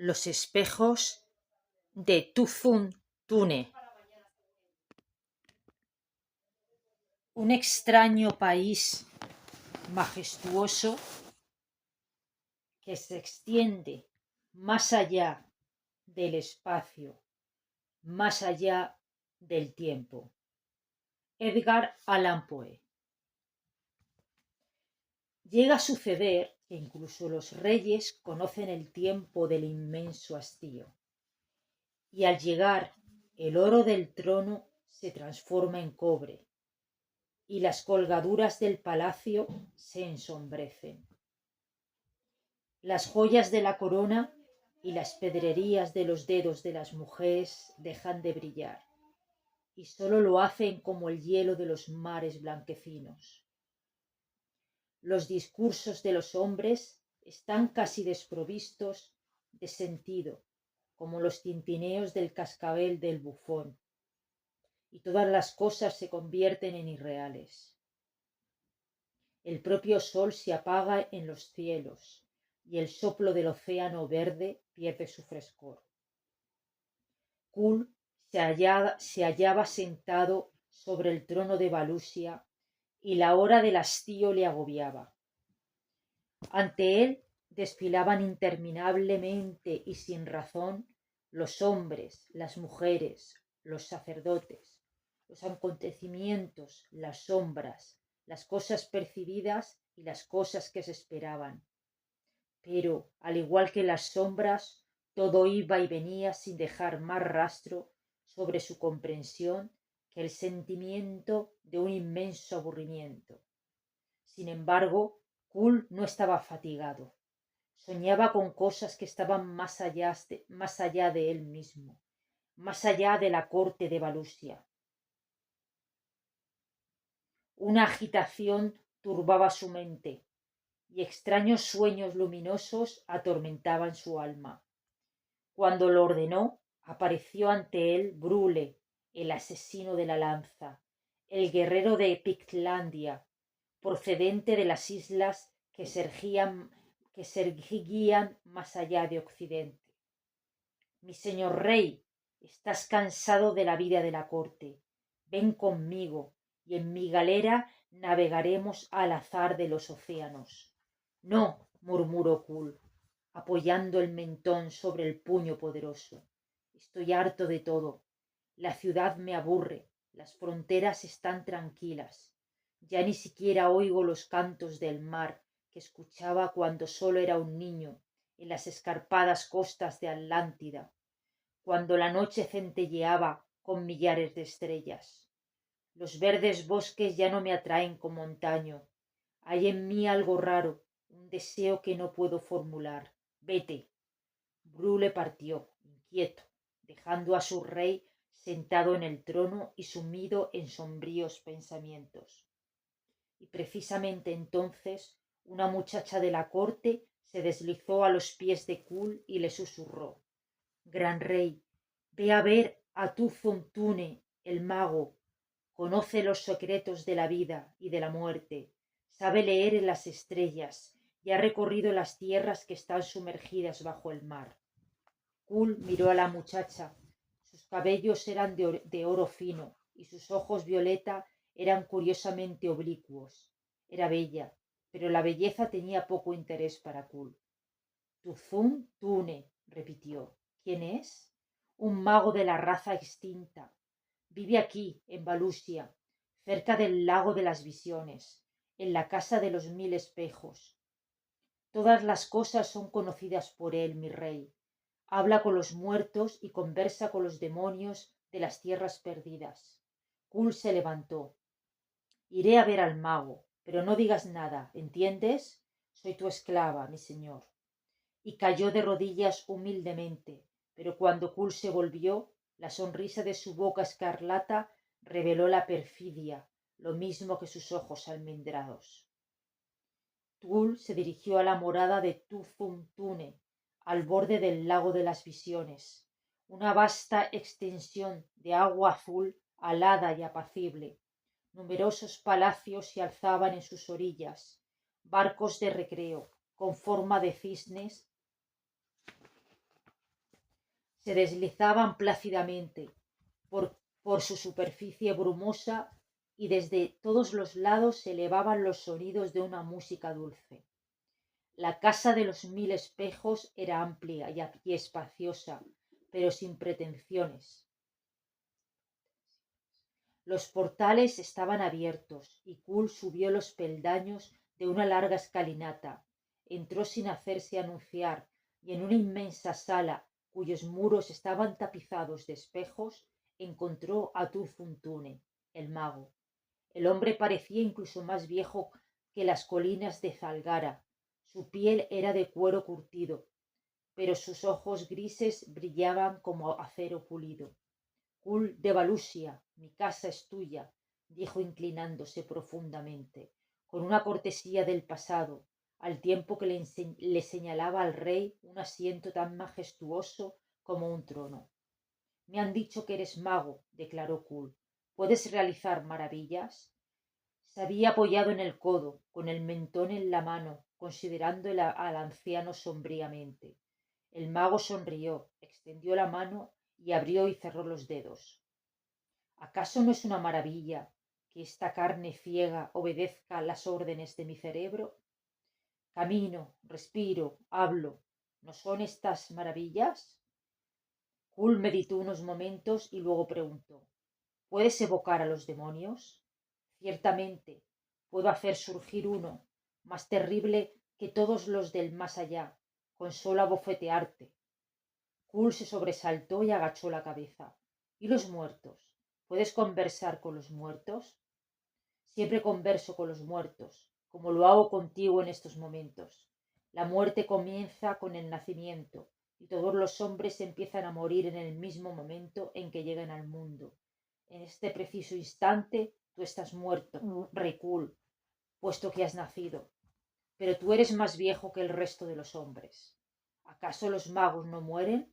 Los espejos de Tuzun Tune. Un extraño país majestuoso que se extiende más allá del espacio, más allá del tiempo. Edgar Allan Poe. Llega a suceder que incluso los reyes conocen el tiempo del inmenso hastío, y al llegar el oro del trono se transforma en cobre, y las colgaduras del palacio se ensombrecen. Las joyas de la corona y las pedrerías de los dedos de las mujeres dejan de brillar, y sólo lo hacen como el hielo de los mares blanquecinos. Los discursos de los hombres están casi desprovistos de sentido, como los tintineos del cascabel del bufón, y todas las cosas se convierten en irreales. El propio sol se apaga en los cielos, y el soplo del océano verde pierde su frescor. Kul se hallaba sentado sobre el trono de Valusia, y la hora del hastío le agobiaba. Ante él desfilaban interminablemente y sin razón los hombres, las mujeres, los sacerdotes, los acontecimientos, las sombras, las cosas percibidas y las cosas que se esperaban. Pero, al igual que las sombras, todo iba y venía sin dejar más rastro sobre su comprensión que el sentimiento de un inmenso aburrimiento. Sin embargo, Kul no estaba fatigado. Soñaba con cosas que estaban más allá de él mismo, más allá de la corte de Valusia. Una agitación turbaba su mente, y extraños sueños luminosos atormentaban su alma. Cuando lo ordenó, apareció ante él Brule, el asesino de la lanza, el guerrero de Pictlandia, procedente de las islas que se erguían más allá de Occidente. Mi señor rey, estás cansado de la vida de la corte. Ven conmigo, y en mi galera navegaremos al azar de los océanos. No, murmuró Kul, apoyando el mentón sobre el puño poderoso. Estoy harto de todo. La ciudad me aburre, las fronteras están tranquilas. Ya ni siquiera oigo los cantos del mar que escuchaba cuando solo era un niño en las escarpadas costas de Atlántida, cuando la noche centelleaba con millares de estrellas. Los verdes bosques ya no me atraen como antaño. Hay en mí algo raro, un deseo que no puedo formular. Vete. Brule partió, inquieto, dejando a su rey sentado en el trono y sumido en sombríos pensamientos. Y precisamente entonces una muchacha de la corte se deslizó a los pies de Kul y le susurró: Gran rey, ve a ver a Tuzun Tune, el mago. Conoce los secretos de la vida y de la muerte, sabe leer en las estrellas y ha recorrido las tierras que están sumergidas bajo el mar. Kul miró a la muchacha. Sus cabellos eran de oro fino y sus ojos violeta eran curiosamente oblicuos. Era bella, pero la belleza tenía poco interés para Kul. Tuzun Tune, repitió. ¿Quién es? Un mago de la raza extinta. Vive aquí, en Valusia, cerca del lago de las visiones, en la casa de los 1000 espejos. Todas las cosas son conocidas por él, mi rey. Habla con los muertos y conversa con los demonios de las tierras perdidas. Kul se levantó. Iré a ver al mago, pero no digas nada, ¿entiendes? Soy tu esclava, mi señor. Y cayó de rodillas humildemente, pero cuando Kul se volvió, la sonrisa de su boca escarlata reveló la perfidia, lo mismo que sus ojos almendrados. Kul se dirigió a la morada de Tuzun Tune, al borde del lago de las visiones, una vasta extensión de agua azul alada y apacible. Numerosos palacios se alzaban en sus orillas, barcos de recreo con forma de cisnes se deslizaban plácidamente por su superficie brumosa y desde todos los lados se elevaban los sonidos de una música dulce. La casa de los 1000 espejos era amplia y espaciosa, pero sin pretensiones. Los portales estaban abiertos y Kull subió los peldaños de una larga escalinata. Entró sin hacerse anunciar y en una inmensa sala cuyos muros estaban tapizados de espejos encontró a Turzuntune, el mago. El hombre parecía incluso más viejo que las colinas de Zalgara. Su piel era de cuero curtido, pero sus ojos grises brillaban como acero pulido. Kull de Valusia, mi casa es tuya, dijo inclinándose profundamente, con una cortesía del pasado, al tiempo que le señalaba al rey un asiento tan majestuoso como un trono. Me han dicho que eres mago, declaró Kull. ¿Puedes realizar maravillas? Se había apoyado en el codo, con el mentón en la mano, considerando al anciano sombríamente. El mago sonrió, extendió la mano y abrió y cerró los dedos. ¿Acaso no es una maravilla que esta carne ciega obedezca las órdenes de mi cerebro? Camino, respiro, hablo. ¿No son estas maravillas? Kull meditó unos momentos y luego preguntó: ¿Puedes evocar a los demonios? Ciertamente, puedo hacer surgir uno, más terrible que todos los del más allá, con solo abofetearte. Kull se sobresaltó y agachó la cabeza. ¿Y los muertos? ¿Puedes conversar con los muertos? Siempre converso con los muertos, como lo hago contigo en estos momentos. La muerte comienza con el nacimiento, y todos los hombres empiezan a morir en el mismo momento en que llegan al mundo. En este preciso instante tú estás muerto, Rey Kull, puesto que has nacido. Pero tú eres más viejo que el resto de los hombres. ¿Acaso los magos no mueren?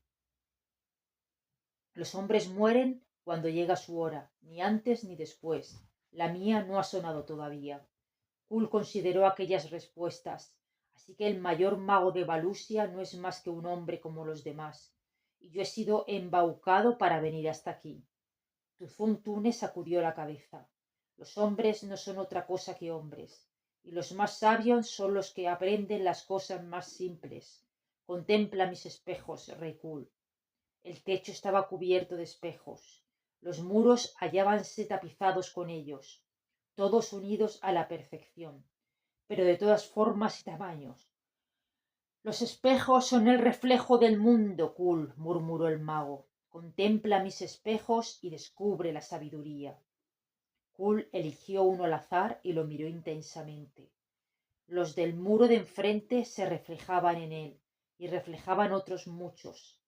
Los hombres mueren cuando llega su hora, ni antes ni después. La mía no ha sonado todavía. Kull consideró aquellas respuestas. Así que el mayor mago de Valusia no es más que un hombre como los demás. Y yo he sido embaucado para venir hasta aquí. Turzuntune sacudió la cabeza. Los hombres no son otra cosa que hombres. Y los más sabios son los que aprenden las cosas más simples. Contempla mis espejos, Rey Kull. El techo estaba cubierto de espejos. Los muros hallábanse tapizados con ellos, todos unidos a la perfección, pero de todas formas y tamaños. Los espejos son el reflejo del mundo, Kull, murmuró el mago. Contempla mis espejos y descubre la sabiduría. Kull eligió uno al azar y lo miró intensamente. Los del muro de enfrente se reflejaban en él, y reflejaban otros muchos,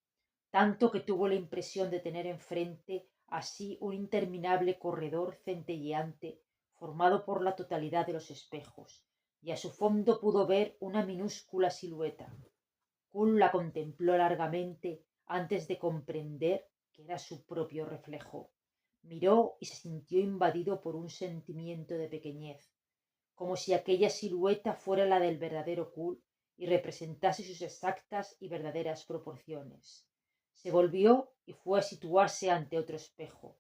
tanto que tuvo la impresión de tener enfrente así un interminable corredor centelleante formado por la totalidad de los espejos, y a su fondo pudo ver una minúscula silueta. Kull la contempló largamente antes de comprender que era su propio reflejo. Miró y se sintió invadido por un sentimiento de pequeñez, como si aquella silueta fuera la del verdadero Kull y representase sus exactas y verdaderas proporciones. Se volvió y fue a situarse ante otro espejo.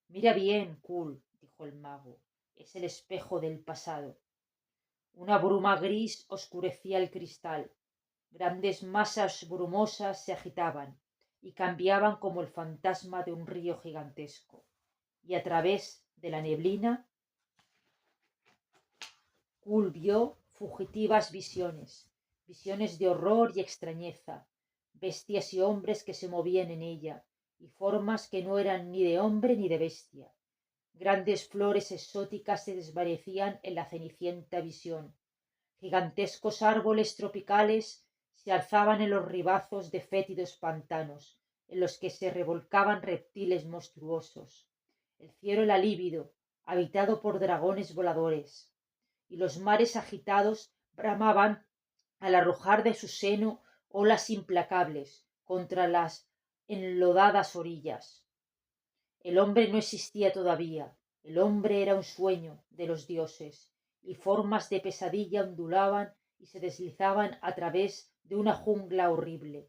Mira bien, Kull, dijo el mago, es el espejo del pasado. Una bruma gris oscurecía el cristal. Grandes masas brumosas se agitaban y cambiaban como el fantasma de un río gigantesco. Y a través de la neblina, Kull vio fugitivas visiones, visiones de horror y extrañeza, bestias y hombres que se movían en ella, y formas que no eran ni de hombre ni de bestia. Grandes flores exóticas se desvanecían en la cenicienta visión. Gigantescos árboles tropicales se alzaban en los ribazos de fétidos pantanos, en los que se revolcaban reptiles monstruosos. El cielo era lívido, habitado por dragones voladores, y los mares agitados bramaban al arrojar de su seno olas implacables contra las enlodadas orillas. El hombre no existía todavía, el hombre era un sueño de los dioses, y formas de pesadilla ondulaban y se deslizaban a través de una jungla horrible,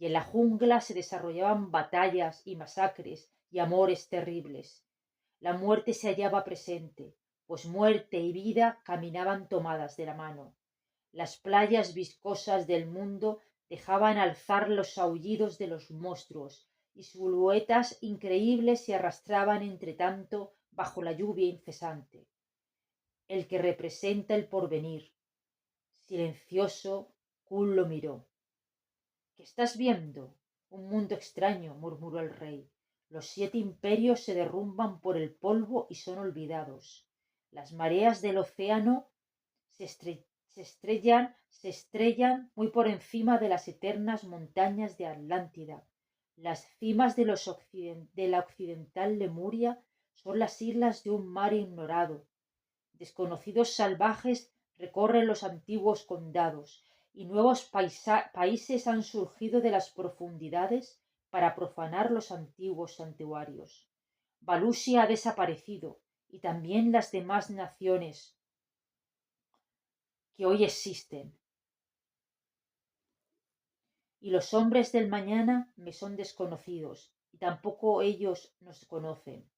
y en la jungla se desarrollaban batallas y masacres y amores terribles. La muerte se hallaba presente, pues muerte y vida caminaban tomadas de la mano. Las playas viscosas del mundo dejaban alzar los aullidos de los monstruos, y siluetas increíbles se arrastraban entre tanto bajo la lluvia incesante. El que representa el porvenir. Silencioso, Kul lo miró. ¿Qué estás viendo? Un mundo extraño, murmuró el rey. Los 7 imperios se derrumban por el polvo y son olvidados. Las mareas del océano se estrellan muy por encima de las eternas montañas de Atlántida. Las cimas de la occidental Lemuria son las islas de un mar ignorado. Desconocidos salvajes recorren los antiguos condados, y nuevos países han surgido de las profundidades para profanar los antiguos santuarios. Valusia ha desaparecido, y también las demás naciones que hoy existen. Y los hombres del mañana me son desconocidos, y tampoco ellos nos conocen.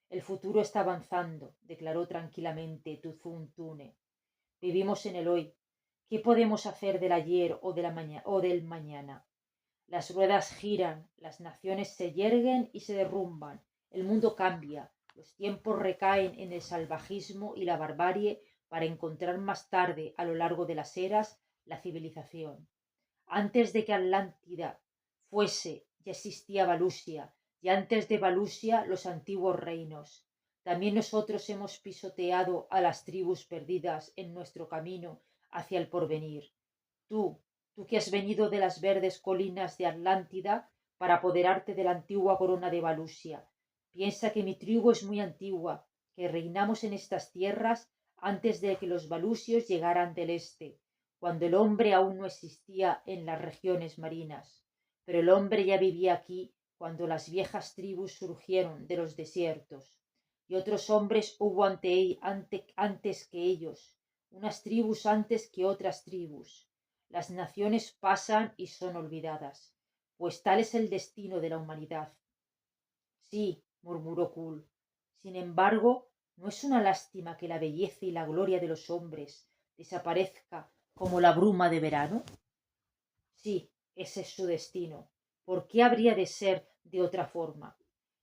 El futuro está avanzando, declaró tranquilamente Tuzun Tune. Vivimos en el hoy. ¿Qué podemos hacer del ayer o del mañana? Las ruedas giran, las naciones se yerguen y se derrumban, el mundo cambia, los tiempos recaen en el salvajismo y la barbarie para encontrar más tarde, a lo largo de las eras, la civilización. Antes de que Atlántida fuese, ya existía Valusia, y antes de Valusia los antiguos reinos. También nosotros hemos pisoteado a las tribus perdidas en nuestro camino hacia el porvenir. Tú que has venido de las verdes colinas de Atlántida para apoderarte de la antigua corona de Valusia, piensa que mi tribu es muy antigua, que reinamos en estas tierras antes de que los valusios llegaran del este, cuando el hombre aún no existía en las regiones marinas. Pero el hombre ya vivía aquí cuando las viejas tribus surgieron de los desiertos. Y otros hombres hubo antes que ellos, unas tribus antes que otras tribus. Las naciones pasan y son olvidadas, pues tal es el destino de la humanidad. Sí, murmuró Kul. Sin embargo, ¿no es una lástima que la belleza y la gloria de los hombres desaparezca como la bruma de verano? Sí, ese es su destino. ¿Por qué habría de ser de otra forma?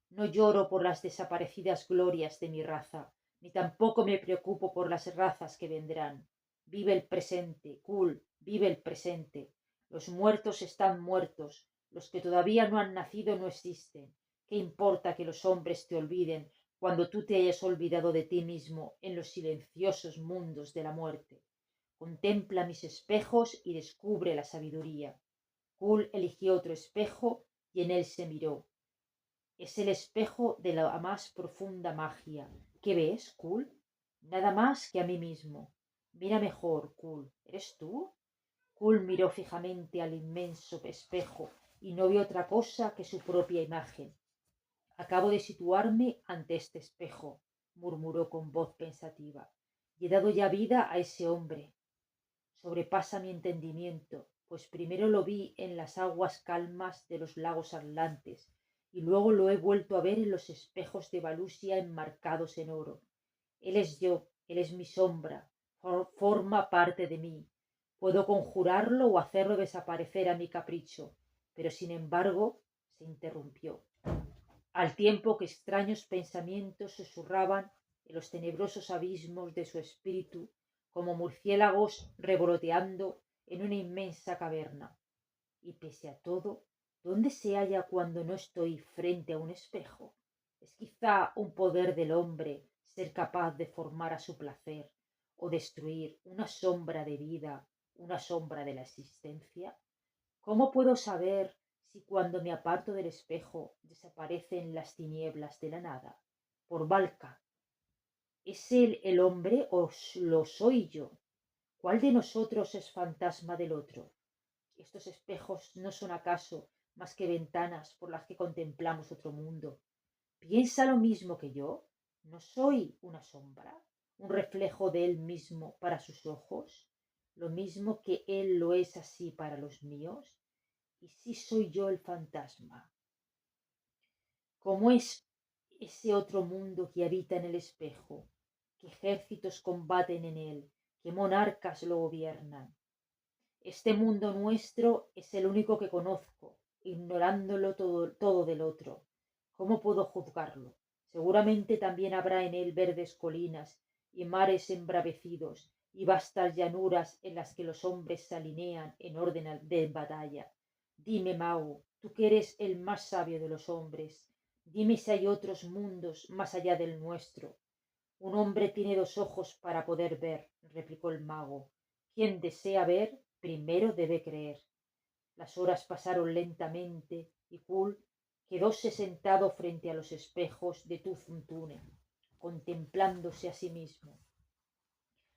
No lloro por las desaparecidas glorias de mi raza, ni tampoco me preocupo por las razas que vendrán. Vive el presente, Kul, vive el presente. Los muertos están muertos, los que todavía no han nacido no existen. ¿Qué importa que los hombres te olviden cuando tú te hayas olvidado de ti mismo en los silenciosos mundos de la muerte? Contempla mis espejos y descubre la sabiduría. Kul eligió otro espejo y en él se miró. Es el espejo de la más profunda magia. ¿Qué ves, Kul? Nada más que a mí mismo. Mira mejor, Kul. ¿Eres tú? Kul miró fijamente al inmenso espejo y no vio otra cosa que su propia imagen. Acabo de situarme ante este espejo, murmuró con voz pensativa, y he dado ya vida a ese hombre. Sobrepasa mi entendimiento, pues primero lo vi en las aguas calmas de los lagos atlantes, y luego lo he vuelto a ver en los espejos de Valusia enmarcados en oro. Él es yo, él es mi sombra, forma parte de mí. Puedo conjurarlo o hacerlo desaparecer a mi capricho, pero sin embargo se interrumpió, al tiempo que extraños pensamientos susurraban en los tenebrosos abismos de su espíritu como murciélagos revoloteando en una inmensa caverna. Y pese a todo, ¿dónde se halla cuando no estoy frente a un espejo? ¿Es quizá un poder del hombre ser capaz de formar a su placer o destruir una sombra de vida, una sombra de la existencia? ¿Cómo puedo saber si cuando me aparto del espejo desaparecen las tinieblas de la nada? Por Valka, ¿es él el hombre o lo soy yo? ¿Cuál de nosotros es fantasma del otro? ¿Estos espejos no son acaso más que ventanas por las que contemplamos otro mundo? ¿Piensa lo mismo que yo? ¿No soy una sombra, un reflejo de él mismo para sus ojos, lo mismo que él lo es así para los míos? ¿Y si soy yo el fantasma? ¿Cómo es ese otro mundo que habita en el espejo? ¿Qué ejércitos combaten en él? ¿Qué monarcas lo gobiernan? Este mundo nuestro es el único que conozco, ignorándolo todo del otro. ¿Cómo puedo juzgarlo? Seguramente también habrá en él verdes colinas y mares embravecidos y vastas llanuras en las que los hombres se alinean en orden de batalla. Dime, mago, tú que eres el más sabio de los hombres, dime si hay otros mundos más allá del nuestro. Un hombre tiene dos ojos para poder ver, replicó el mago. Quien desea ver, primero debe creer. Las horas pasaron lentamente y Kul quedóse sentado frente a los espejos de Tuzuntune, contemplándose a sí mismo.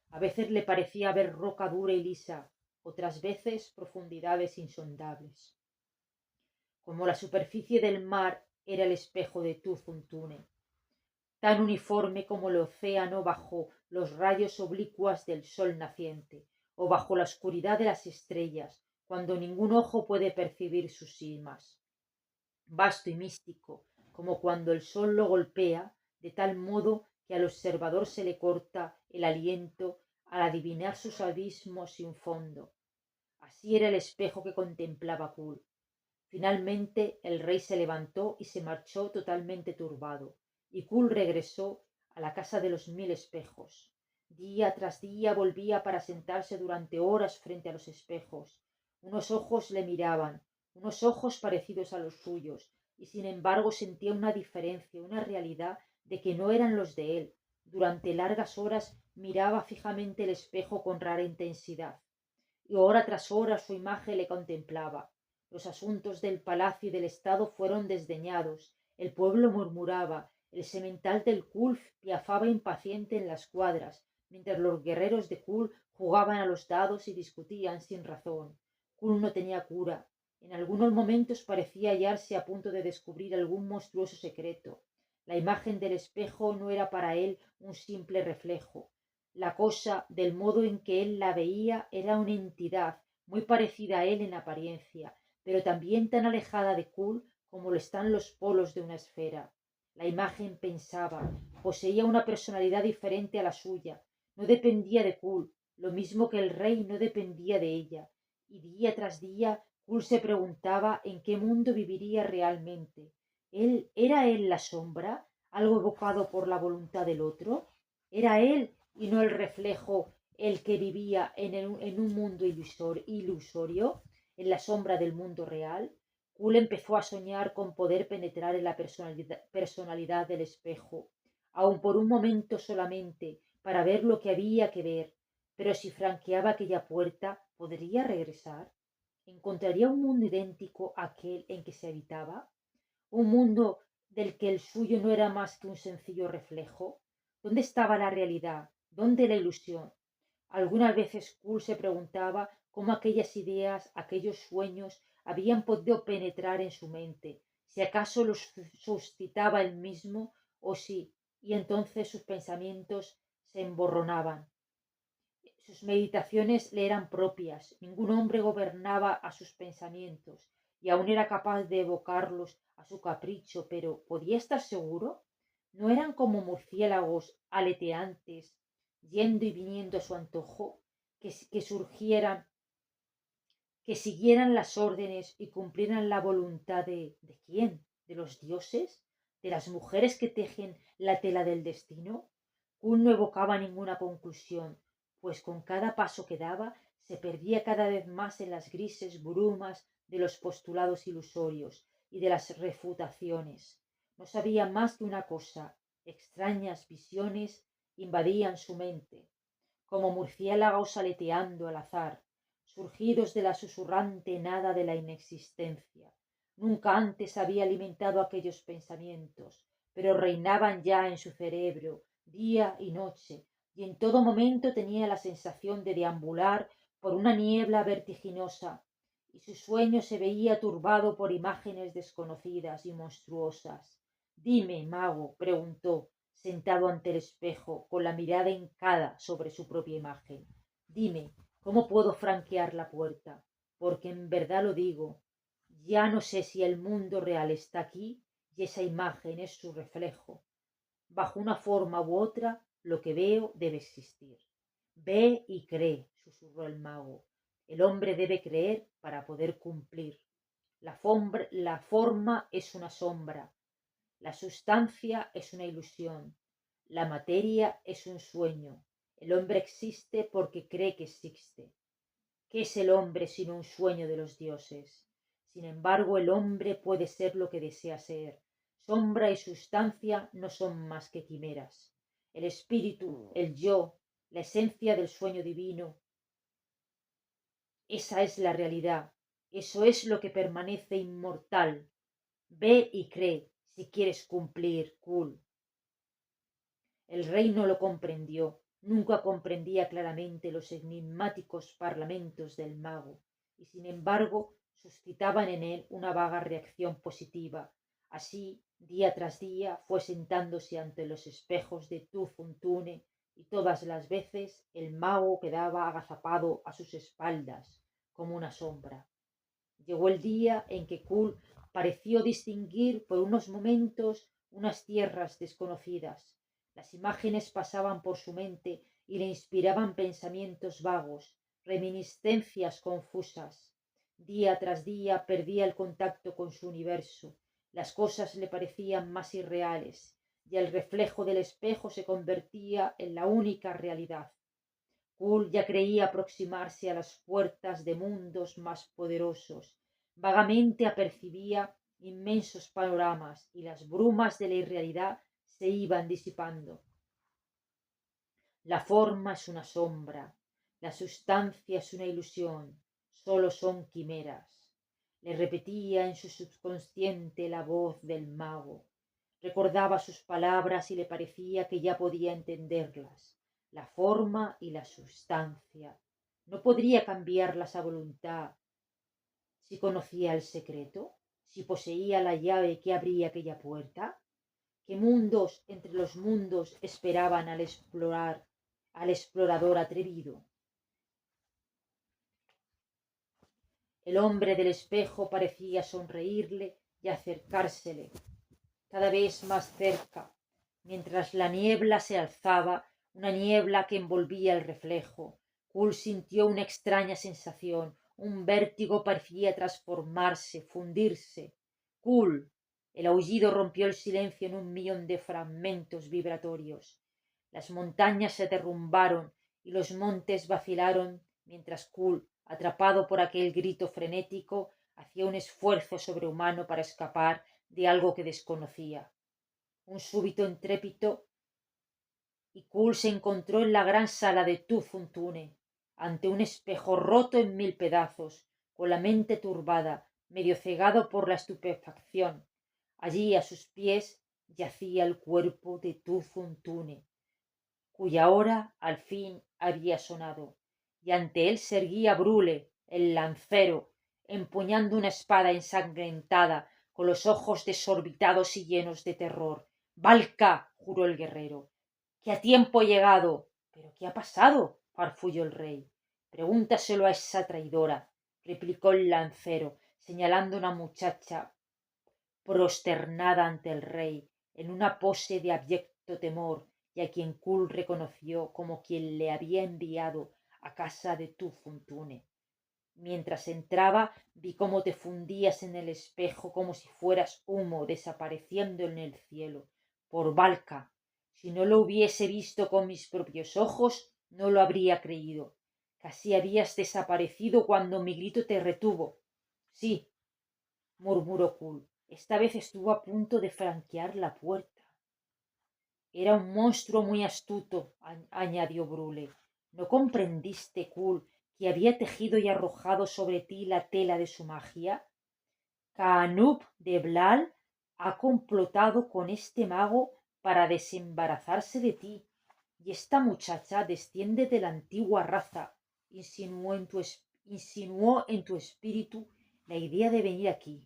A veces le parecía ver roca dura y lisa, otras veces profundidades insondables. Como la superficie del mar era el espejo de Tuzuntune, tan uniforme como el océano bajo los rayos oblicuos del sol naciente, o bajo la oscuridad de las estrellas, cuando ningún ojo puede percibir sus cimas. Vasto y místico, como cuando el sol lo golpea, de tal modo que al observador se le corta el aliento al adivinar sus abismos sin fondo. Así era el espejo que contemplaba Kul. Finalmente el rey se levantó y se marchó totalmente turbado, y Kul regresó a la casa de los 1000 espejos. Día tras día volvía para sentarse durante horas frente a los espejos. Unos ojos le miraban, unos ojos parecidos a los suyos, y sin embargo sentía una diferencia, una realidad de que no eran los de él. Durante largas horas miraba fijamente el espejo con rara intensidad, y hora tras hora su imagen le contemplaba. Los asuntos del palacio y del estado fueron desdeñados, el pueblo murmuraba, el semental del Kulf piafaba impaciente en las cuadras, mientras los guerreros de Kul jugaban a los dados y discutían sin razón. Kul no tenía cura. En algunos momentos parecía hallarse a punto de descubrir algún monstruoso secreto. La imagen del espejo no era para él un simple reflejo. La cosa, del modo en que él la veía, era una entidad muy parecida a él en apariencia, pero también tan alejada de Kul como lo están los polos de una esfera. La imagen pensaba, poseía una personalidad diferente a la suya, no dependía de Kul, lo mismo que el rey no dependía de ella, y día tras día Kul se preguntaba en qué mundo viviría realmente. ¿Era él la sombra, algo evocado por la voluntad del otro? ¿Era él y no el reflejo el que vivía en un mundo ilusorio, en la sombra del mundo real? Kul empezó a soñar con poder penetrar en la personalidad del espejo, aun por un momento solamente, para ver lo que había que ver. Pero si franqueaba aquella puerta, ¿podría regresar? ¿Encontraría un mundo idéntico a aquel en que se habitaba? ¿Un mundo del que el suyo no era más que un sencillo reflejo? ¿Dónde estaba la realidad? ¿Dónde la ilusión? Algunas veces Kul se preguntaba cómo aquellas ideas, aquellos sueños habían podido penetrar en su mente, si acaso los suscitaba él mismo o si, y entonces sus pensamientos se emborronaban. Sus meditaciones le eran propias, ningún hombre gobernaba a sus pensamientos, y aún era capaz de evocarlos a su capricho, pero ¿podía estar seguro? ¿No eran como murciélagos aleteantes, yendo y viniendo a su antojo, que surgieran, que siguieran las órdenes y cumplieran la voluntad ¿de quién? ¿De los dioses? ¿De las mujeres que tejen la tela del destino? Kuhn no evocaba ninguna conclusión, pues con cada paso que daba se perdía cada vez más en las grises brumas de los postulados ilusorios y de las refutaciones. No sabía más que una cosa: extrañas visiones invadían su mente, como murciélagos aleteando al azar, surgidos de la susurrante nada de la inexistencia. Nunca antes había alimentado aquellos pensamientos, pero reinaban ya en su cerebro, día y noche, y en todo momento tenía la sensación de deambular por una niebla vertiginosa, y su sueño se veía turbado por imágenes desconocidas y monstruosas. Dime, mago, preguntó, sentado ante el espejo, con la mirada hincada sobre su propia imagen. Dime, ¿cómo puedo franquear la puerta? Porque en verdad lo digo, Ya no sé si el mundo real está aquí y esa imagen es su reflejo. Bajo una forma u otra, lo que veo debe existir. Ve y cree, susurró el mago. El hombre debe creer para poder cumplir. La forma es una sombra, la sustancia es una ilusión, la materia es un sueño. El hombre existe porque cree que existe. ¿Qué es el hombre sino un sueño de los dioses? Sin embargo, el hombre puede ser lo que desea ser. Sombra y sustancia no son más que quimeras. El espíritu, el yo, la esencia del sueño divino, esa es la realidad. Eso es lo que permanece inmortal. Ve y cree si quieres cumplir, Kul. El rey no lo comprendió, nunca comprendía claramente los enigmáticos parlamentos del mago, y sin embargo suscitaban en él una vaga reacción positiva. Así, día tras día, fue sentándose ante los espejos de Tufuntune, y todas las veces el mago quedaba agazapado a sus espaldas, como una sombra. Llegó el día en que Kul pareció distinguir por unos momentos unas tierras desconocidas. Las imágenes pasaban por su mente y le inspiraban pensamientos vagos, reminiscencias confusas. Día tras día perdía el contacto con su universo. Las cosas le parecían más irreales, y el reflejo del espejo se convertía en la única realidad. Kul ya creía aproximarse a las puertas de mundos más poderosos. Vagamente apercibía inmensos panoramas y las brumas de la irrealidad se iban disipando. La forma es una sombra, la sustancia es una ilusión, solo son quimeras. Le repetía en su subconsciente la voz del mago. Recordaba sus palabras y le parecía que ya podía entenderlas. La forma y la sustancia. No podría cambiarlas a voluntad. Si conocía el secreto, si poseía la llave que abría aquella puerta, ¿qué mundos entre los mundos esperaban al explorador atrevido? El hombre del espejo parecía sonreírle y acercársele cada vez más cerca, mientras la niebla se alzaba, una niebla que envolvía el reflejo. Kul sintió una extraña sensación, un vértigo parecía transformarse, fundirse. Kul. El aullido rompió el silencio en un millón de fragmentos vibratorios. Las montañas se derrumbaron y los montes vacilaron mientras Kul, atrapado por aquel grito frenético, hacía un esfuerzo sobrehumano para escapar de algo que desconocía. Un súbito entrépito y Kul se encontró en la gran sala de Tufuntune, ante un espejo roto en mil pedazos, con la mente turbada, medio cegado por la estupefacción. Allí, a sus pies, yacía el cuerpo de Tufuntune, cuya hora al fin había sonado, y ante él se erguía Brule, el lancero, empuñando una espada ensangrentada, con los ojos desorbitados y llenos de terror. Valka, juró el guerrero, que a tiempo he llegado. ¿Pero qué ha pasado? Farfulló el rey. Pregúntaselo a esa traidora, replicó el lancero, señalando a una muchacha prosternada ante el rey, en una pose de abyecto temor, y a quien Kul reconoció como quien le había enviado a casa de Tufuntune. Mientras entraba, vi cómo te fundías en el espejo como si fueras humo desapareciendo en el cielo. Por Valka, si no lo hubiese visto con mis propios ojos, no lo habría creído. Casi habías desaparecido cuando mi grito te retuvo. Sí, murmuró Kul. Esta vez estuvo a punto de franquear la puerta. Era un monstruo muy astuto, añadió Brule. ¿No comprendiste, Kul, que había tejido y arrojado sobre ti la tela de su magia? Kaanup de Blal ha complotado con este mago para desembarazarse de ti, y esta muchacha desciende de la antigua raza. Insinuó en tu espíritu la idea de venir aquí.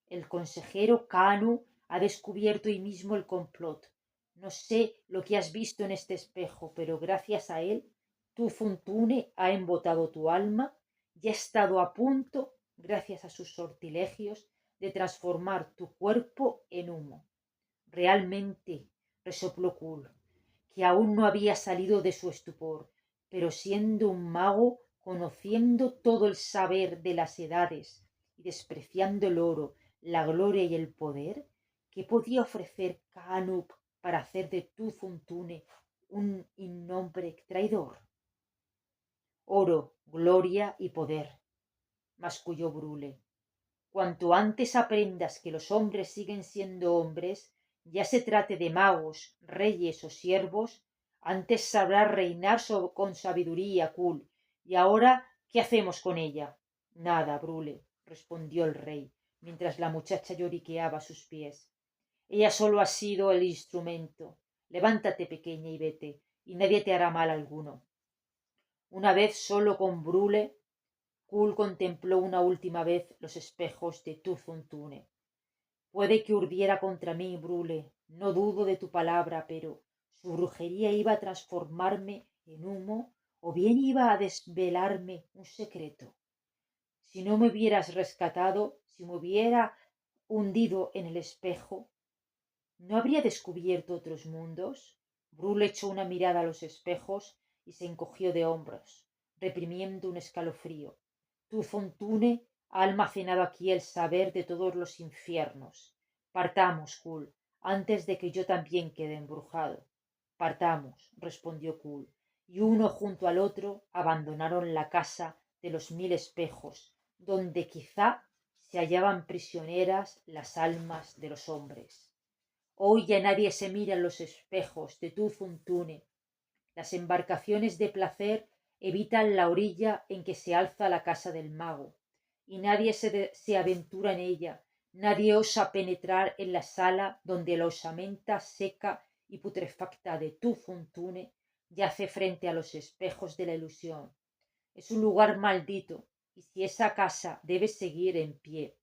El consejero Kanu ha descubierto hoy mismo el complot. No sé lo que has visto en este espejo, pero gracias a él, Tufuntune ha embotado tu alma y ha estado a punto gracias a sus sortilegios de transformar tu cuerpo en humo. Realmente, resopló Cool, que aún no había salido de su estupor, pero siendo un mago, conociendo todo el saber de las edades y despreciando el oro, la gloria y el poder, ¿qué podía ofrecer Ka'anuk para hacer de Tuzuntune un innombre traidor? Oro, gloria y poder, masculló Brule. Cuanto antes aprendas que los hombres siguen siendo hombres, ya se trate de magos, reyes o siervos, antes sabrás reinar con sabiduría, Kul. ¿Y ahora qué hacemos con ella? Nada, Brule, respondió el rey, mientras la muchacha lloriqueaba a sus pies. Ella solo ha sido el instrumento. Levántate, pequeña, y vete, y nadie te hará mal alguno. Una vez solo con Brule, Kul contempló una última vez los espejos de Tuzuntune. Puede que urdiera contra mí, Brule, no dudo de tu palabra, pero su brujería iba a transformarme en humo o bien iba a desvelarme un secreto. Si no me hubieras rescatado, si me hubiera hundido en el espejo, ¿no habría descubierto otros mundos? Brule echó una mirada a los espejos y se encogió de hombros, reprimiendo un escalofrío. Tuzontune ha almacenado aquí el saber de todos los infiernos. Partamos, Kul, antes de que yo también quede embrujado. Partamos, respondió Kul, y uno junto al otro abandonaron la casa de los 1000 espejos, donde quizá se hallaban prisioneras las almas de los hombres. Hoy ya nadie se mira en los espejos de Tuzuntune. Las embarcaciones de placer evitan la orilla en que se alza la casa del mago, y nadie se aventura en ella, nadie osa penetrar en la sala donde la osamenta seca y putrefacta de Tuzuntune yace frente a los espejos de la ilusión. Es un lugar maldito, y si esa casa debe seguir en pie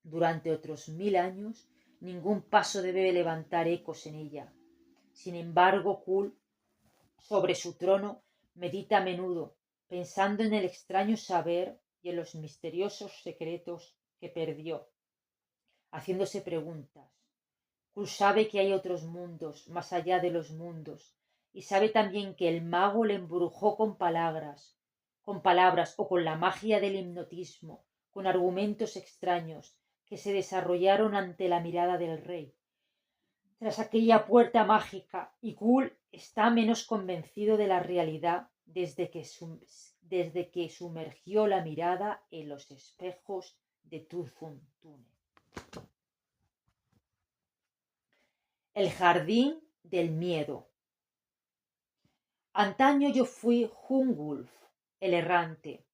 durante otros 1000 años, ningún paso debe levantar ecos en ella. Sin embargo, Kul, sobre su trono, medita a menudo, pensando en el extraño saber y en los misteriosos secretos que perdió, haciéndose preguntas. Kul sabe que hay otros mundos más allá de los mundos, y sabe también que el mago le embrujó con palabras o con la magia del hipnotismo, con argumentos extraños que se desarrollaron ante la mirada del rey tras aquella puerta mágica, y Kul está menos convencido de la realidad desde que sumergió la mirada en los espejos de Tuzuntune. El jardín del miedo. Antaño yo fui Hungulf, el errante.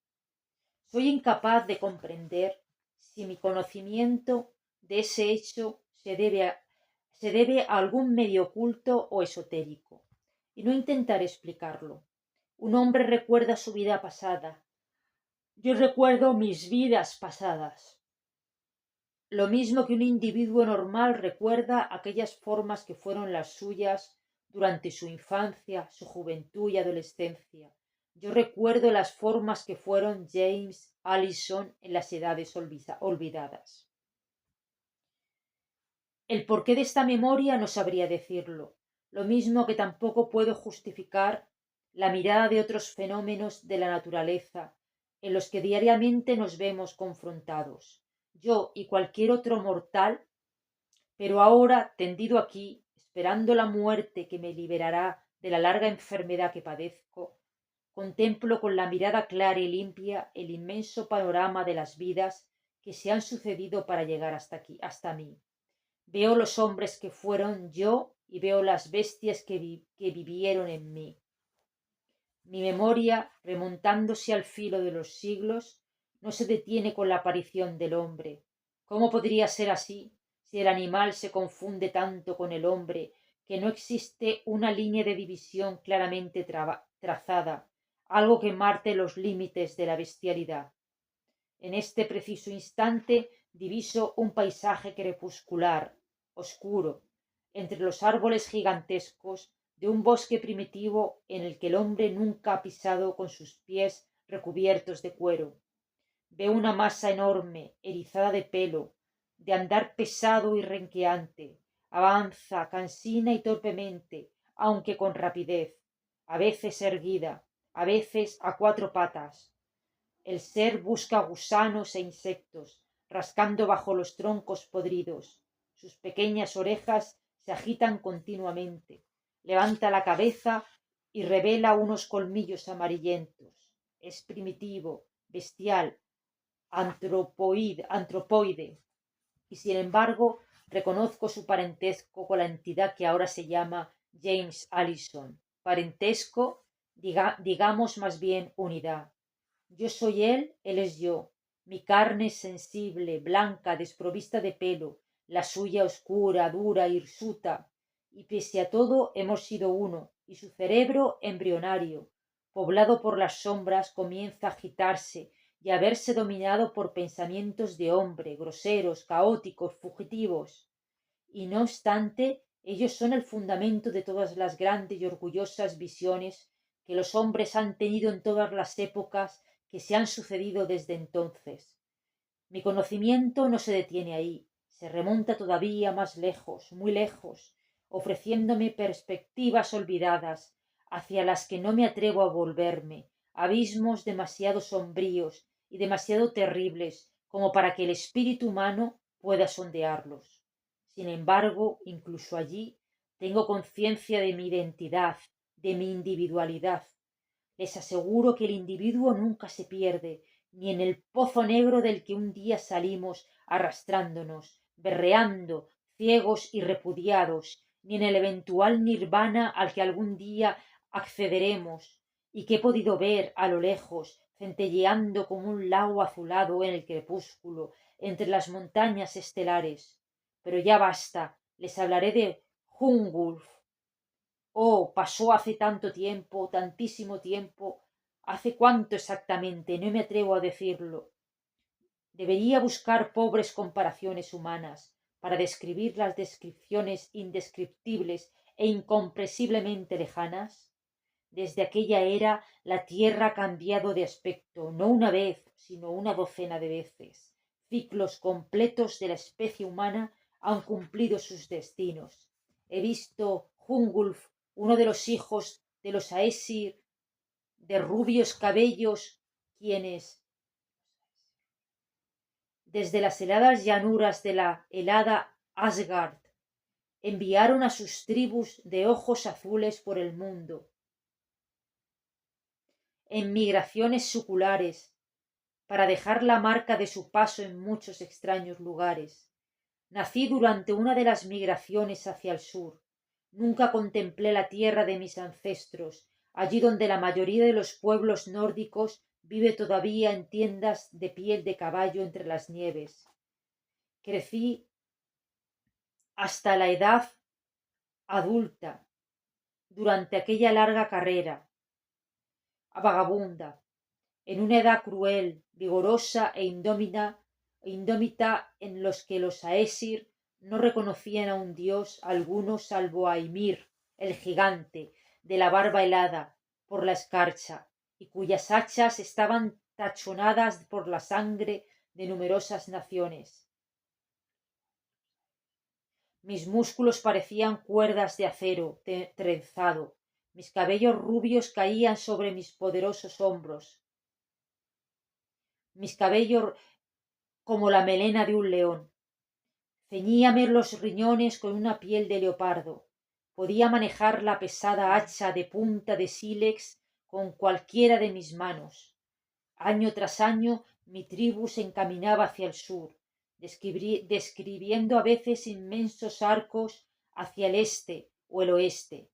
Soy incapaz de comprender si mi conocimiento de ese hecho se debe a algún medio oculto o esotérico, y no intentaré explicarlo. Un hombre recuerda su vida pasada. Yo recuerdo mis vidas pasadas. Lo mismo que un individuo normal recuerda aquellas formas que fueron las suyas durante su infancia, su juventud y adolescencia. Yo recuerdo las formas que fueron James Allison en las edades olvidadas. El porqué de esta memoria no sabría decirlo, lo mismo que tampoco puedo justificar la mirada de otros fenómenos de la naturaleza en los que diariamente nos vemos confrontados, yo y cualquier otro mortal, pero ahora, tendido aquí, esperando la muerte que me liberará de la larga enfermedad que padezco, contemplo con la mirada clara y limpia el inmenso panorama de las vidas que se han sucedido para llegar hasta aquí, hasta mí. Veo los hombres que fueron yo y veo las bestias que vivieron en mí. Mi memoria, remontándose al filo de los siglos, no se detiene con la aparición del hombre. ¿Cómo podría ser así si el animal se confunde tanto con el hombre que no existe una línea de división claramente trazada, algo que marque los límites de la bestialidad? En este preciso instante diviso un paisaje crepuscular, oscuro, entre los árboles gigantescos de un bosque primitivo en el que el hombre nunca ha pisado con sus pies recubiertos de cuero. Veo una masa enorme, erizada de pelo, de andar pesado y renqueante. Avanza cansina y torpemente, aunque con rapidez, a veces erguida, a veces a cuatro patas. El ser busca gusanos e insectos, rascando bajo los troncos podridos. Sus pequeñas orejas se agitan continuamente. Levanta la cabeza y revela unos colmillos amarillentos. Es primitivo, bestial, antropoide, y sin embargo reconozco su parentesco con la entidad que ahora se llama James Allison. Parentesco, digamos más bien unidad. Yo soy él es yo. Mi carne es sensible, blanca, desprovista de pelo, la suya oscura, dura, hirsuta, y pese a todo hemos sido uno, y su cerebro embrionario, poblado por las sombras, comienza a agitarse y a verse dominado por pensamientos de hombre, groseros, caóticos, fugitivos. Y no obstante, ellos son el fundamento de todas las grandes y orgullosas visiones que los hombres han tenido en todas las épocas que se han sucedido desde entonces. Mi conocimiento no se detiene ahí, se remonta todavía más lejos, muy lejos, ofreciéndome perspectivas olvidadas, hacia las que no me atrevo a volverme, abismos demasiado sombríos y demasiado terribles como para que el espíritu humano pueda sondearlos. Sin embargo, incluso allí tengo conciencia de mi identidad, de mi individualidad. Les aseguro que el individuo nunca se pierde, ni en el pozo negro del que un día salimos arrastrándonos, berreando, ciegos y repudiados, ni en el eventual nirvana al que algún día accederemos, y que he podido ver a lo lejos, centelleando como un lago azulado en el crepúsculo, entre las montañas estelares. Pero ya basta, les hablaré de Hungulf. Oh, pasó hace tanto tiempo, tantísimo tiempo. ¿Hace cuánto exactamente? No me atrevo a decirlo. Debería buscar pobres comparaciones humanas para describir las descripciones indescriptibles e incomprensiblemente lejanas. Desde aquella era la tierra ha cambiado de aspecto, no una vez, sino una docena de veces. Ciclos completos de la especie humana han cumplido sus destinos. He visto Hungulf, uno de los hijos de los Aesir, de rubios cabellos, quienes, desde las heladas llanuras de la helada Asgard, enviaron a sus tribus de ojos azules por el mundo, en migraciones seculares, para dejar la marca de su paso en muchos extraños lugares. Nací durante una de las migraciones hacia el sur. Nunca contemplé la tierra de mis ancestros, allí donde la mayoría de los pueblos nórdicos vive todavía en tiendas de piel de caballo entre las nieves. Crecí hasta la edad adulta durante aquella larga carrera vagabunda, en una edad cruel, vigorosa e indómita en los que los Aesir no reconocían a un dios alguno salvo a Ymir, el gigante, de la barba helada por la escarcha, y cuyas hachas estaban tachonadas por la sangre de numerosas naciones. Mis músculos parecían cuerdas de acero trenzado, mis cabellos rubios caían sobre mis poderosos hombros, mis cabellos como la melena de un león. Ceñíame los riñones con una piel de leopardo. Podía manejar la pesada hacha de punta de sílex con cualquiera de mis manos. Año tras año mi tribu se encaminaba hacia el sur, describiendo a veces inmensos arcos hacia el este o el oeste,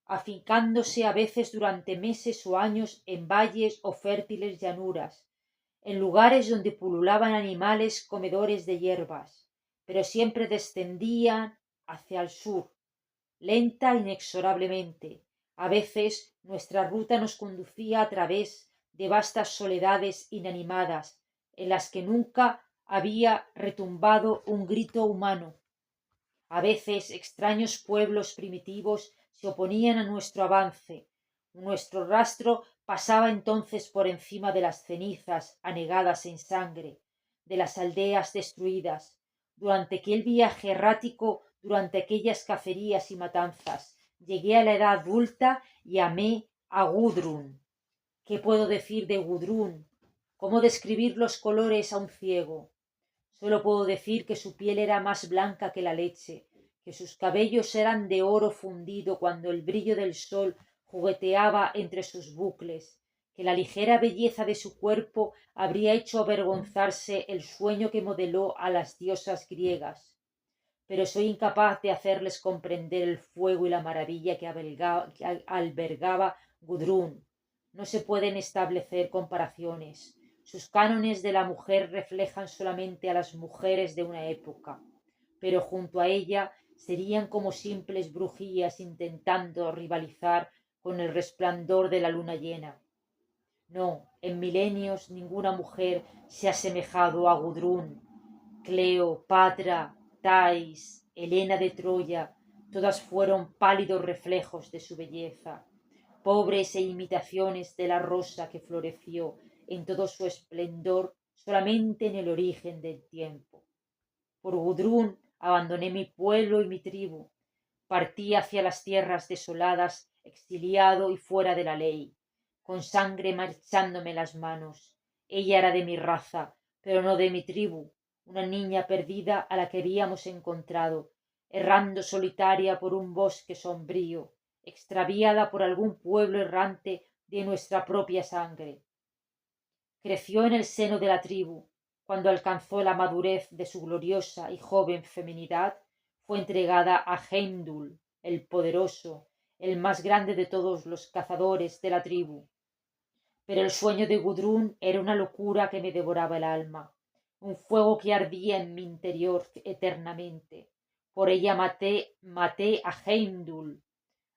afincándose a veces durante meses o años en valles o fértiles llanuras, en lugares donde pululaban animales comedores de hierbas, pero siempre descendían hacia el sur, lenta e inexorablemente. A veces nuestra ruta nos conducía a través de vastas soledades inanimadas, en las que nunca había retumbado un grito humano. A veces extraños pueblos primitivos se oponían a nuestro avance, Nuestro rastro pasaba entonces por encima de las cenizas anegadas en sangre, de las aldeas destruidas. Durante aquel viaje errático, durante aquellas cacerías y matanzas, llegué a la edad adulta y amé a Gudrun. ¿Qué puedo decir de Gudrun? ¿Cómo describir los colores a un ciego? Solo puedo decir que su piel era más blanca que la leche, que sus cabellos eran de oro fundido cuando el brillo del sol jugueteaba entre sus bucles, que la ligera belleza de su cuerpo habría hecho avergonzarse el sueño que modeló a las diosas griegas. Pero soy incapaz de hacerles comprender el fuego y la maravilla que albergaba Gudrun. No se pueden establecer comparaciones. Sus cánones de la mujer reflejan solamente a las mujeres de una época, pero junto a ella serían como simples brujías intentando rivalizar con el resplandor de la luna llena. No, en milenios ninguna mujer se ha asemejado a Gudrun. Cleopatra, Thais, Helena de Troya, todas fueron pálidos reflejos de su belleza, pobres e imitaciones de la rosa que floreció en todo su esplendor solamente en el origen del tiempo. Por Gudrun abandoné mi pueblo y mi tribu, partí hacia las tierras desoladas, exiliado y fuera de la ley, con sangre marchándome las manos. Ella era de mi raza, pero no de mi tribu, una niña perdida a la que habíamos encontrado, errando solitaria por un bosque sombrío, extraviada por algún pueblo errante de nuestra propia sangre. Creció en el seno de la tribu. Cuando alcanzó la madurez de su gloriosa y joven feminidad, fue entregada a Heimdul, el poderoso, el más grande de todos los cazadores de la tribu. Pero el sueño de Gudrun era una locura que me devoraba el alma, un fuego que ardía en mi interior eternamente. Por ella maté a Heimdul,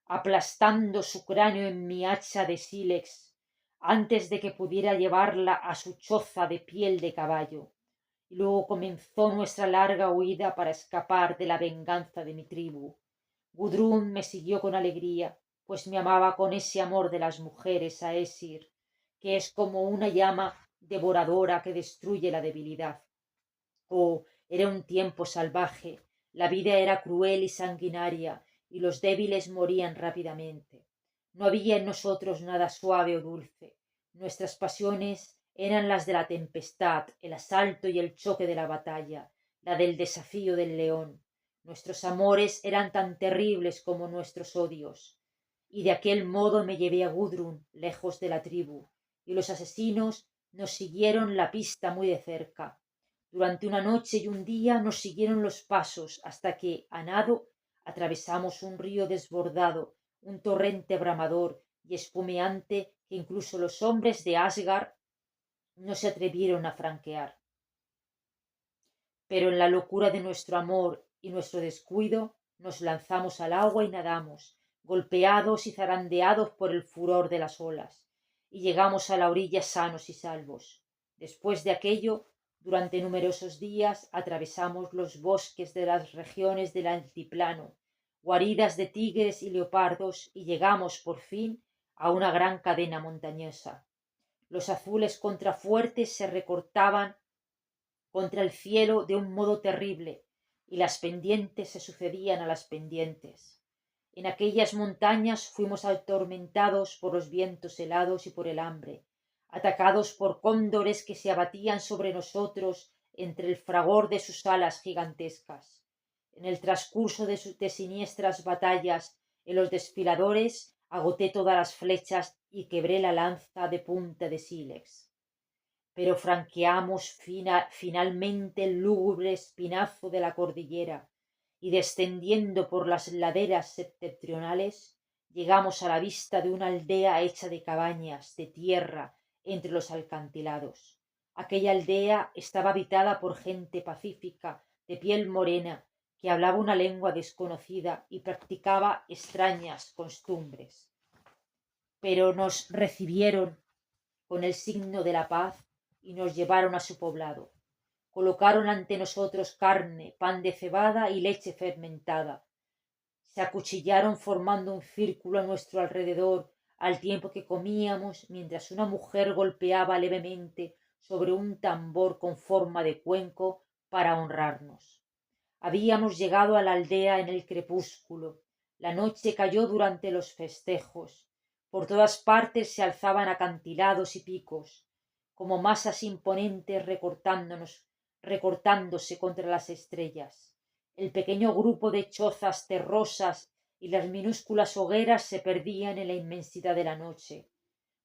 aplastando su cráneo en mi hacha de sílex, antes de que pudiera llevarla a su choza de piel de caballo. Y luego comenzó nuestra larga huida para escapar de la venganza de mi tribu. Gudrun me siguió con alegría, pues me amaba con ese amor de las mujeres a Esir, que es como una llama devoradora que destruye la debilidad. Oh, era un tiempo salvaje, la vida era cruel y sanguinaria, y los débiles morían rápidamente. No había en nosotros nada suave o dulce. Nuestras pasiones eran las de la tempestad, el asalto y el choque de la batalla, la del desafío del león. Nuestros amores eran tan terribles como nuestros odios. Y de aquel modo me llevé a Gudrun lejos de la tribu, y los asesinos nos siguieron la pista muy de cerca. Durante una noche y un día nos siguieron los pasos hasta que, a nado, atravesamos un río desbordado, un torrente bramador y espumeante que incluso los hombres de Asgard no se atrevieron a franquear. Pero en la locura de nuestro amor y nuestro descuido nos lanzamos al agua y nadamos, golpeados y zarandeados por el furor de las olas, y llegamos a la orilla sanos y salvos. Después de aquello, durante numerosos días atravesamos los bosques de las regiones del altiplano, guaridas de tigres y leopardos, y llegamos por fin a una gran cadena montañosa. Los azules contrafuertes se recortaban contra el cielo de un modo terrible, y las pendientes se sucedían a las pendientes. En aquellas montañas fuimos atormentados por los vientos helados y por el hambre, atacados por cóndores que se abatían sobre nosotros entre el fragor de sus alas gigantescas. En el transcurso de siniestras batallas en los desfiladores agoté todas las flechas y quebré la lanza de punta de sílex. Pero franqueamos finalmente el lúgubre espinazo de la cordillera y descendiendo por las laderas septentrionales llegamos a la vista de una aldea hecha de cabañas de tierra entre los acantilados. Aquella aldea estaba habitada por gente pacífica, de piel morena, que hablaba una lengua desconocida y practicaba extrañas costumbres. Pero nos recibieron con el signo de la paz y nos llevaron a su poblado. Colocaron ante nosotros carne, pan de cebada y leche fermentada. Se acuchillaron formando un círculo a nuestro alrededor al tiempo que comíamos, mientras una mujer golpeaba levemente sobre un tambor con forma de cuenco para honrarnos. Habíamos llegado a la aldea en el crepúsculo. La noche cayó durante los festejos. Por todas partes se alzaban acantilados y picos, como masas imponentes recortándose contra las estrellas. El pequeño grupo de chozas terrosas y las minúsculas hogueras se perdían en la inmensidad de la noche.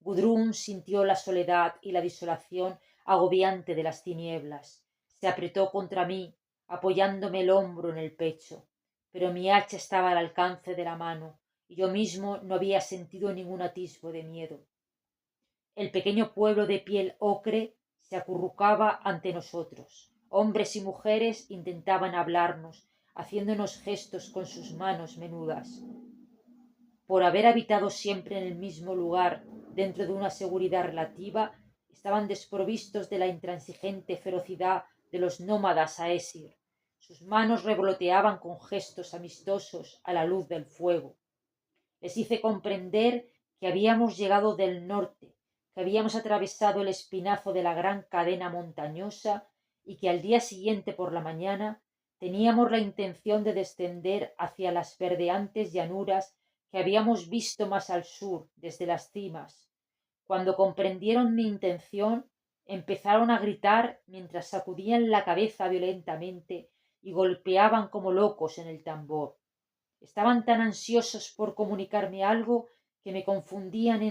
Gudrun sintió la soledad y la desolación agobiante de las tinieblas. Se apretó contra mí, apoyándome el hombro en el pecho, pero mi hacha estaba al alcance de la mano, y yo mismo no había sentido ningún atisbo de miedo. El pequeño pueblo de piel ocre se acurrucaba ante nosotros. Hombres y mujeres intentaban hablarnos, haciéndonos gestos con sus manos menudas. Por haber habitado siempre en el mismo lugar, dentro de una seguridad relativa, estaban desprovistos de la intransigente ferocidad de los nómadas aesir. Sus manos revoloteaban con gestos amistosos a la luz del fuego. Les hice comprender que habíamos llegado del norte, que habíamos atravesado el espinazo de la gran cadena montañosa y que al día siguiente por la mañana teníamos la intención de descender hacia las verdeantes llanuras que habíamos visto más al sur desde las cimas. Cuando comprendieron mi intención, empezaron a gritar mientras sacudían la cabeza violentamente y golpeaban como locos en el tambor. Estaban tan ansiosos por comunicarme algo que me confundían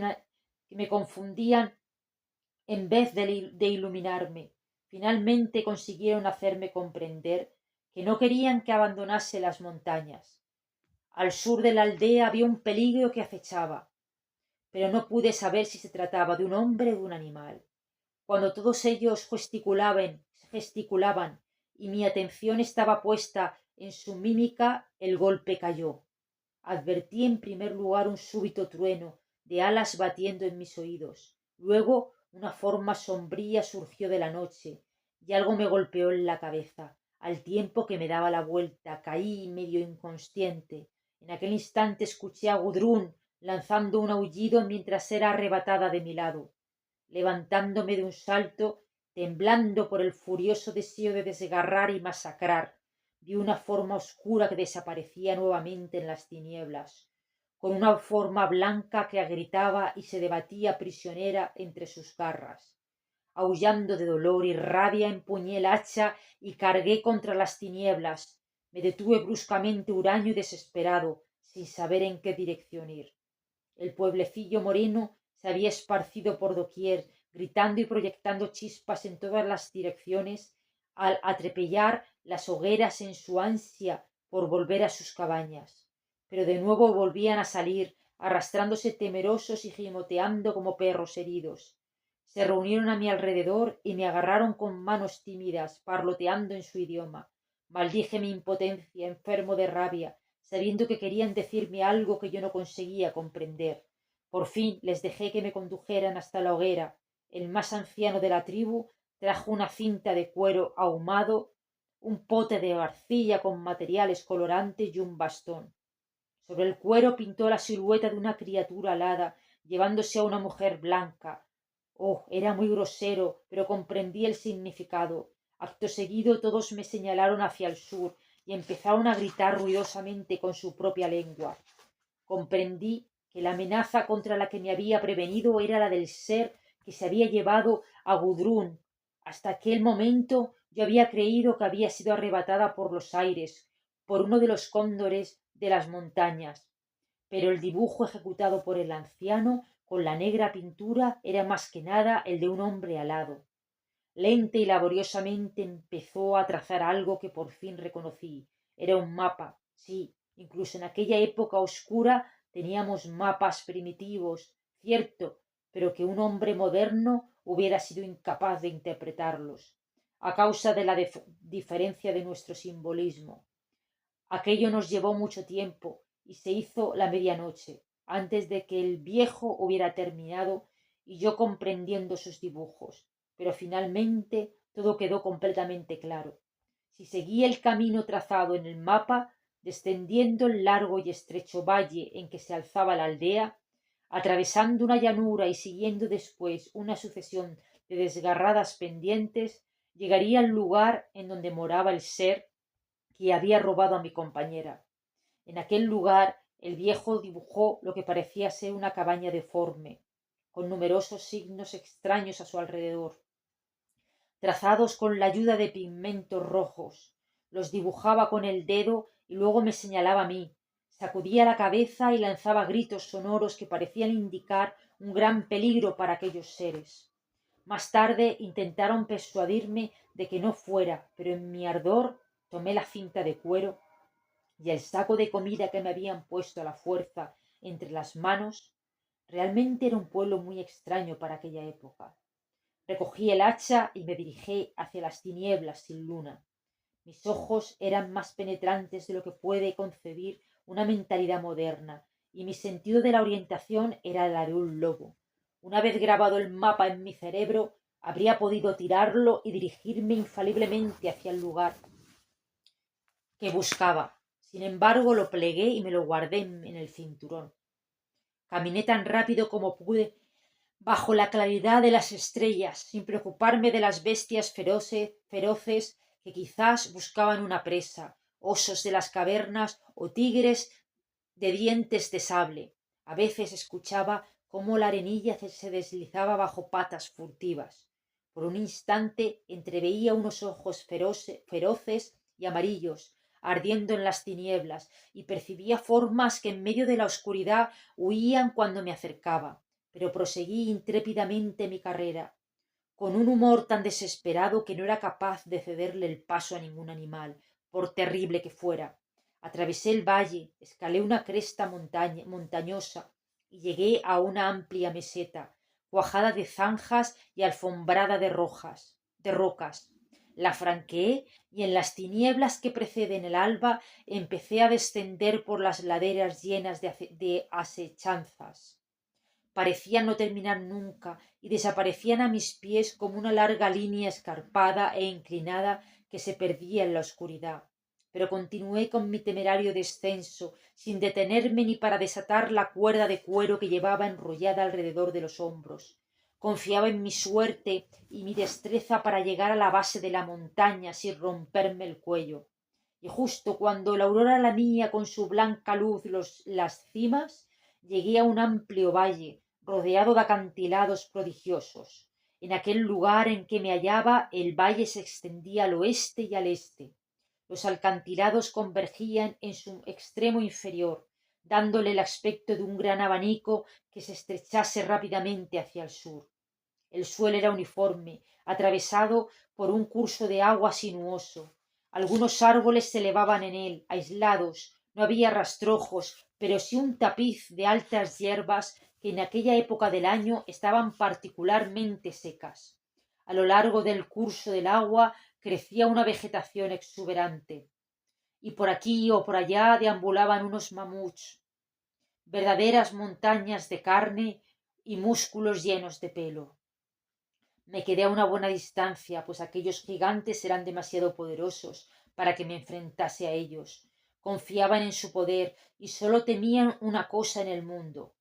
en vez de iluminarme. Finalmente consiguieron hacerme comprender que no querían que abandonase las montañas. Al sur de la aldea había un peligro que acechaba, pero no pude saber si se trataba de un hombre o de un animal. Cuando todos ellos gesticulaban y mi atención estaba puesta en su mímica, el golpe cayó. Advertí en primer lugar un súbito trueno de alas batiendo en mis oídos. Luego una forma sombría surgió de la noche y algo me golpeó en la cabeza. Al tiempo que me daba la vuelta, caí medio inconsciente. En aquel instante escuché a Gudrun lanzando un aullido mientras era arrebatada de mi lado. Levantándome de un salto, temblando por el furioso deseo de desgarrar y masacrar, vi una forma oscura que desaparecía nuevamente en las tinieblas, con una forma blanca que gritaba y se debatía prisionera entre sus garras. Aullando de dolor y rabia, empuñé el hacha y cargué contra las tinieblas. Me detuve bruscamente, huraño y desesperado, sin saber en qué dirección ir. El pueblecillo moreno se había esparcido por doquier, gritando y proyectando chispas en todas las direcciones al atropellar las hogueras en su ansia por volver a sus cabañas. Pero de nuevo volvían a salir, arrastrándose temerosos y gimoteando como perros heridos. Se reunieron a mi alrededor y me agarraron con manos tímidas, parloteando en su idioma. Maldije mi impotencia, enfermo de rabia, sabiendo que querían decirme algo que yo no conseguía comprender. Por fin les dejé que me condujeran hasta la hoguera. El más anciano de la tribu trajo una cinta de cuero ahumado, un pote de arcilla con materiales colorantes y un bastón. Sobre el cuero pintó la silueta de una criatura alada, llevándose a una mujer blanca. Oh, era muy grosero, pero comprendí el significado. Acto seguido todos me señalaron hacia el sur y empezaron a gritar ruidosamente con su propia lengua. Comprendí que la amenaza contra la que me había prevenido era la del ser que se había llevado a Gudrun. Hasta aquel momento yo había creído que había sido arrebatada por los aires, por uno de los cóndores de las montañas. Pero el dibujo ejecutado por el anciano con la negra pintura era más que nada el de un hombre alado. Lenta y laboriosamente empezó a trazar algo que por fin reconocí. Era un mapa. Sí, incluso en aquella época oscura teníamos mapas primitivos, cierto, pero que un hombre moderno hubiera sido incapaz de interpretarlos, a causa de la diferencia de nuestro simbolismo. Aquello nos llevó mucho tiempo y se hizo la medianoche, antes de que el viejo hubiera terminado y yo comprendiendo sus dibujos. Pero finalmente todo quedó completamente claro. Si seguía el camino trazado en el mapa, descendiendo el largo y estrecho valle en que se alzaba la aldea, Atravesando una llanura y siguiendo después una sucesión de desgarradas pendientes, llegaría al lugar en donde moraba el ser que había robado a mi compañera. En aquel lugar el viejo dibujó lo que parecía ser una cabaña deforme, con numerosos signos extraños a su alrededor, trazados con la ayuda de pigmentos rojos. Los dibujaba con el dedo y luego me señalaba a mí. Sacudía la cabeza y lanzaba gritos sonoros que parecían indicar un gran peligro para aquellos seres. Más tarde intentaron persuadirme de que no fuera, pero en mi ardor tomé la cinta de cuero y el saco de comida que me habían puesto a la fuerza entre las manos. Realmente era un pueblo muy extraño para aquella época. Recogí el hacha y me dirigí hacia las tinieblas sin luna. Mis ojos eran más penetrantes de lo que puede concebir una mentalidad moderna, y mi sentido de la orientación era la de un lobo. Una vez grabado el mapa en mi cerebro, habría podido tirarlo y dirigirme infaliblemente hacia el lugar que buscaba. Sin embargo, lo plegué y me lo guardé en el cinturón. Caminé tan rápido como pude bajo la claridad de las estrellas, sin preocuparme de las bestias feroces que quizás buscaban una presa, osos de las cavernas o tigres de dientes de sable. A veces escuchaba cómo la arenilla se deslizaba bajo patas furtivas. Por un instante entreveía unos ojos feroces y amarillos ardiendo en las tinieblas, y percibía formas que en medio de la oscuridad huían cuando me acercaba, pero proseguí intrépidamente mi carrera, con un humor tan desesperado que no era capaz de cederle el paso a ningún animal, por terrible que fuera. Atravesé el valle, escalé una cresta montañosa y llegué a una amplia meseta, cuajada de zanjas y alfombrada de rocas. La franqueé y en las tinieblas que preceden el alba empecé a descender por las laderas llenas de asechanzas. Parecían no terminar nunca y desaparecían a mis pies como una larga línea escarpada e inclinada que se perdía en la oscuridad. Pero continué con mi temerario descenso, sin detenerme ni para desatar la cuerda de cuero que llevaba enrollada alrededor de los hombros. Confiaba en mi suerte y mi destreza para llegar a la base de la montaña sin romperme el cuello. Y justo cuando la aurora lamía con su blanca luz las cimas, llegué a un amplio valle, rodeado de acantilados prodigiosos. En aquel lugar en que me hallaba, el valle se extendía al oeste y al este. Los acantilados convergían en su extremo inferior, dándole el aspecto de un gran abanico que se estrechase rápidamente hacia el sur. El suelo era uniforme, atravesado por un curso de agua sinuoso. Algunos árboles se elevaban en él, aislados. No había rastrojos, pero sí un tapiz de altas hierbas que en aquella época del año estaban particularmente secas. A lo largo del curso del agua crecía una vegetación exuberante, y por aquí o por allá deambulaban unos mamuts, verdaderas montañas de carne y músculos llenos de pelo. Me quedé a una buena distancia, pues aquellos gigantes eran demasiado poderosos para que me enfrentase a ellos. Confiaban en su poder y sólo temían una cosa en el mundo.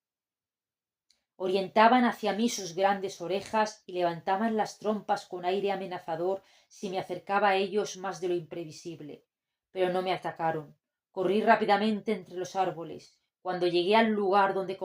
Orientaban hacia mí sus grandes orejas y levantaban las trompas con aire amenazador si me acercaba a ellos más de lo imprevisible. Pero no me atacaron. Corrí rápidamente entre los árboles. Cuando llegué al lugar donde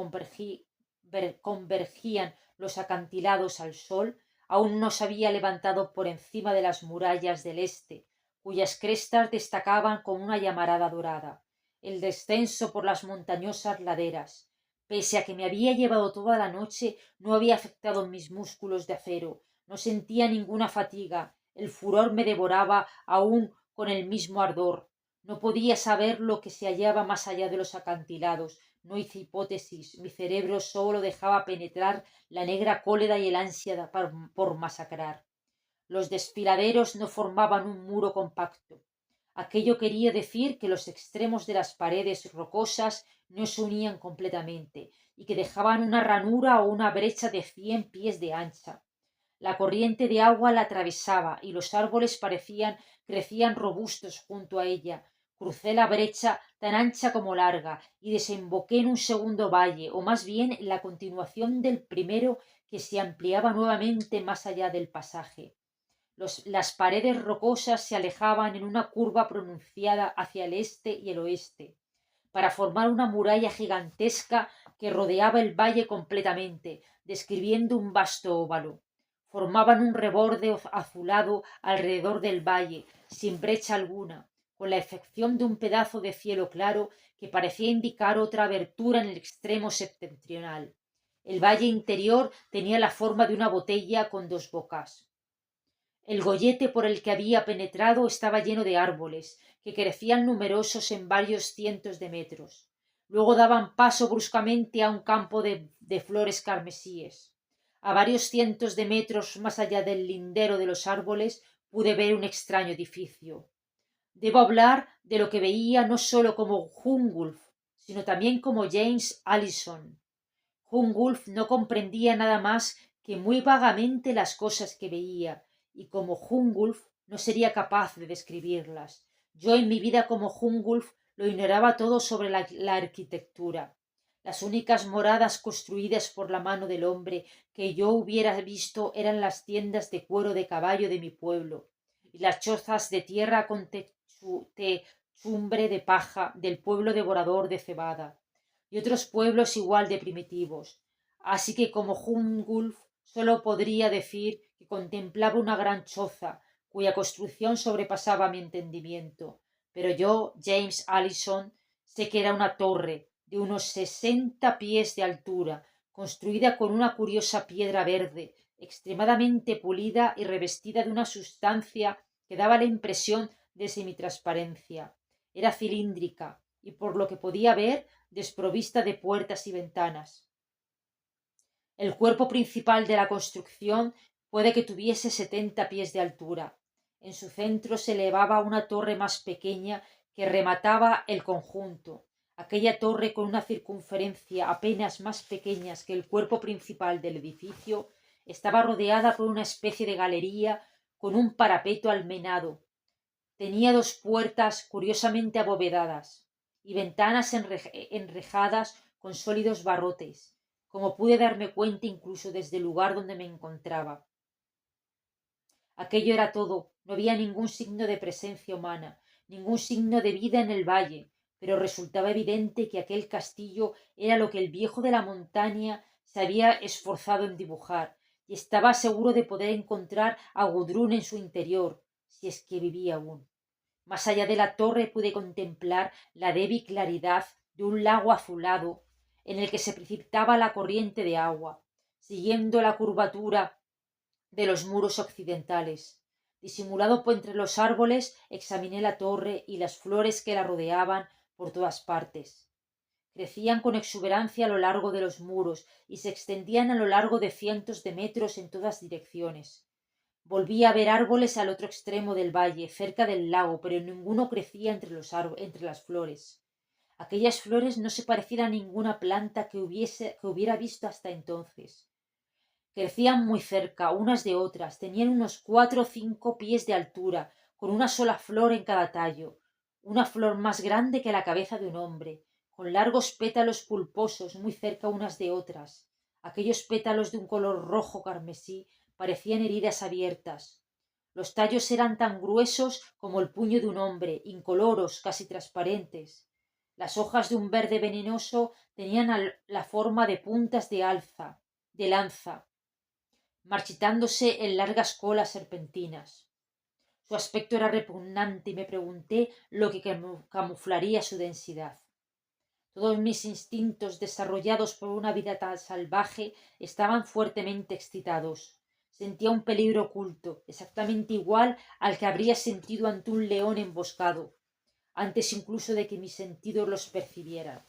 convergían los acantilados al sol, aún no se había levantado por encima de las murallas del este, cuyas crestas destacaban con una llamarada dorada. El descenso por las montañosas laderas, pese a que me había llevado toda la noche, no había afectado mis músculos de acero. No sentía ninguna fatiga. El furor me devoraba aún con el mismo ardor. No podía saber lo que se hallaba más allá de los acantilados. No hice hipótesis. Mi cerebro sólo dejaba penetrar la negra cólera y el ansia por masacrar. Los desfiladeros no formaban un muro compacto. Aquello quería decir que los extremos de las paredes rocosas no se unían completamente y que dejaban una ranura o una brecha de 100 pies de ancha. La corriente de agua la atravesaba y los árboles crecían robustos junto a ella, Crucé la brecha tan ancha como larga y desemboqué en un segundo valle, o más bien en la continuación del primero que se ampliaba nuevamente más allá del pasaje. Las paredes rocosas se alejaban en una curva pronunciada hacia el este y el oeste, para formar una muralla gigantesca que rodeaba el valle completamente, describiendo un vasto óvalo. Formaban un reborde azulado alrededor del valle, sin brecha alguna, con la excepción de un pedazo de cielo claro que parecía indicar otra abertura en el extremo septentrional. El valle interior tenía la forma de una botella con dos bocas. El gollete por el que había penetrado estaba lleno de árboles, que crecían numerosos en varios cientos de metros. Luego daban paso bruscamente a un campo de flores carmesíes. A varios cientos de metros más allá del lindero de los árboles pude ver un extraño edificio. Debo hablar de lo que veía no sólo como Hungulf, sino también como James Allison. Hungulf no comprendía nada más que muy vagamente las cosas que veía, y como Hungulf no sería capaz de describirlas. Yo en mi vida como Hungulf lo ignoraba todo sobre la arquitectura. Las únicas moradas construidas por la mano del hombre que yo hubiera visto eran las tiendas de cuero de caballo de mi pueblo, y las chozas de tierra con techumbre de paja del pueblo devorador de cebada y otros pueblos igual de primitivos. Así que como Hungulf solo podría decir que contemplaba una gran choza, cuya construcción sobrepasaba mi entendimiento. Pero yo, James Allison, sé que era una torre de unos 60 pies de altura, construida con una curiosa piedra verde, extremadamente pulida y revestida de una sustancia que daba la impresión de semitransparencia. Era cilíndrica y, por lo que podía ver, desprovista de puertas y ventanas. El cuerpo principal de la construcción puede que tuviese 70 pies de altura. En su centro se elevaba una torre más pequeña que remataba el conjunto. Aquella torre, con una circunferencia apenas más pequeña que el cuerpo principal del edificio, estaba rodeada por una especie de galería con un parapeto almenado. Tenía dos puertas curiosamente abovedadas y ventanas enrejadas con sólidos barrotes, como pude darme cuenta incluso desde el lugar donde me encontraba. Aquello era todo, no había ningún signo de presencia humana, ningún signo de vida en el valle, pero resultaba evidente que aquel castillo era lo que el viejo de la montaña se había esforzado en dibujar, y estaba seguro de poder encontrar a Gudrun en su interior, si es que vivía aún. Más allá de la torre pude contemplar la débil claridad de un lago azulado en el que se precipitaba la corriente de agua, siguiendo la curvatura de los muros occidentales. Disimulado por entre los árboles, examiné la torre y las flores que la rodeaban por todas partes. Crecían con exuberancia a lo largo de los muros y se extendían a lo largo de cientos de metros en todas direcciones. Volví a ver árboles al otro extremo del valle, cerca del lago, pero ninguno crecía entre las flores. Aquellas flores no se parecían a ninguna planta que hubiera visto hasta entonces. Crecían muy cerca unas de otras, tenían unos 4 o 5 pies de altura, con una sola flor en cada tallo, una flor más grande que la cabeza de un hombre, con largos pétalos pulposos muy cerca unas de otras. Aquellos pétalos de un color rojo carmesí parecían heridas abiertas. Los tallos eran tan gruesos como el puño de un hombre, incoloros, casi transparentes. Las hojas de un verde venenoso tenían la forma de puntas de lanza, marchitándose en largas colas serpentinas. Su aspecto era repugnante y me pregunté lo que camuflaría su densidad. Todos mis instintos, desarrollados por una vida tan salvaje, estaban fuertemente excitados. Sentía un peligro oculto, exactamente igual al que habría sentido ante un león emboscado, antes incluso de que mis sentidos los percibieran.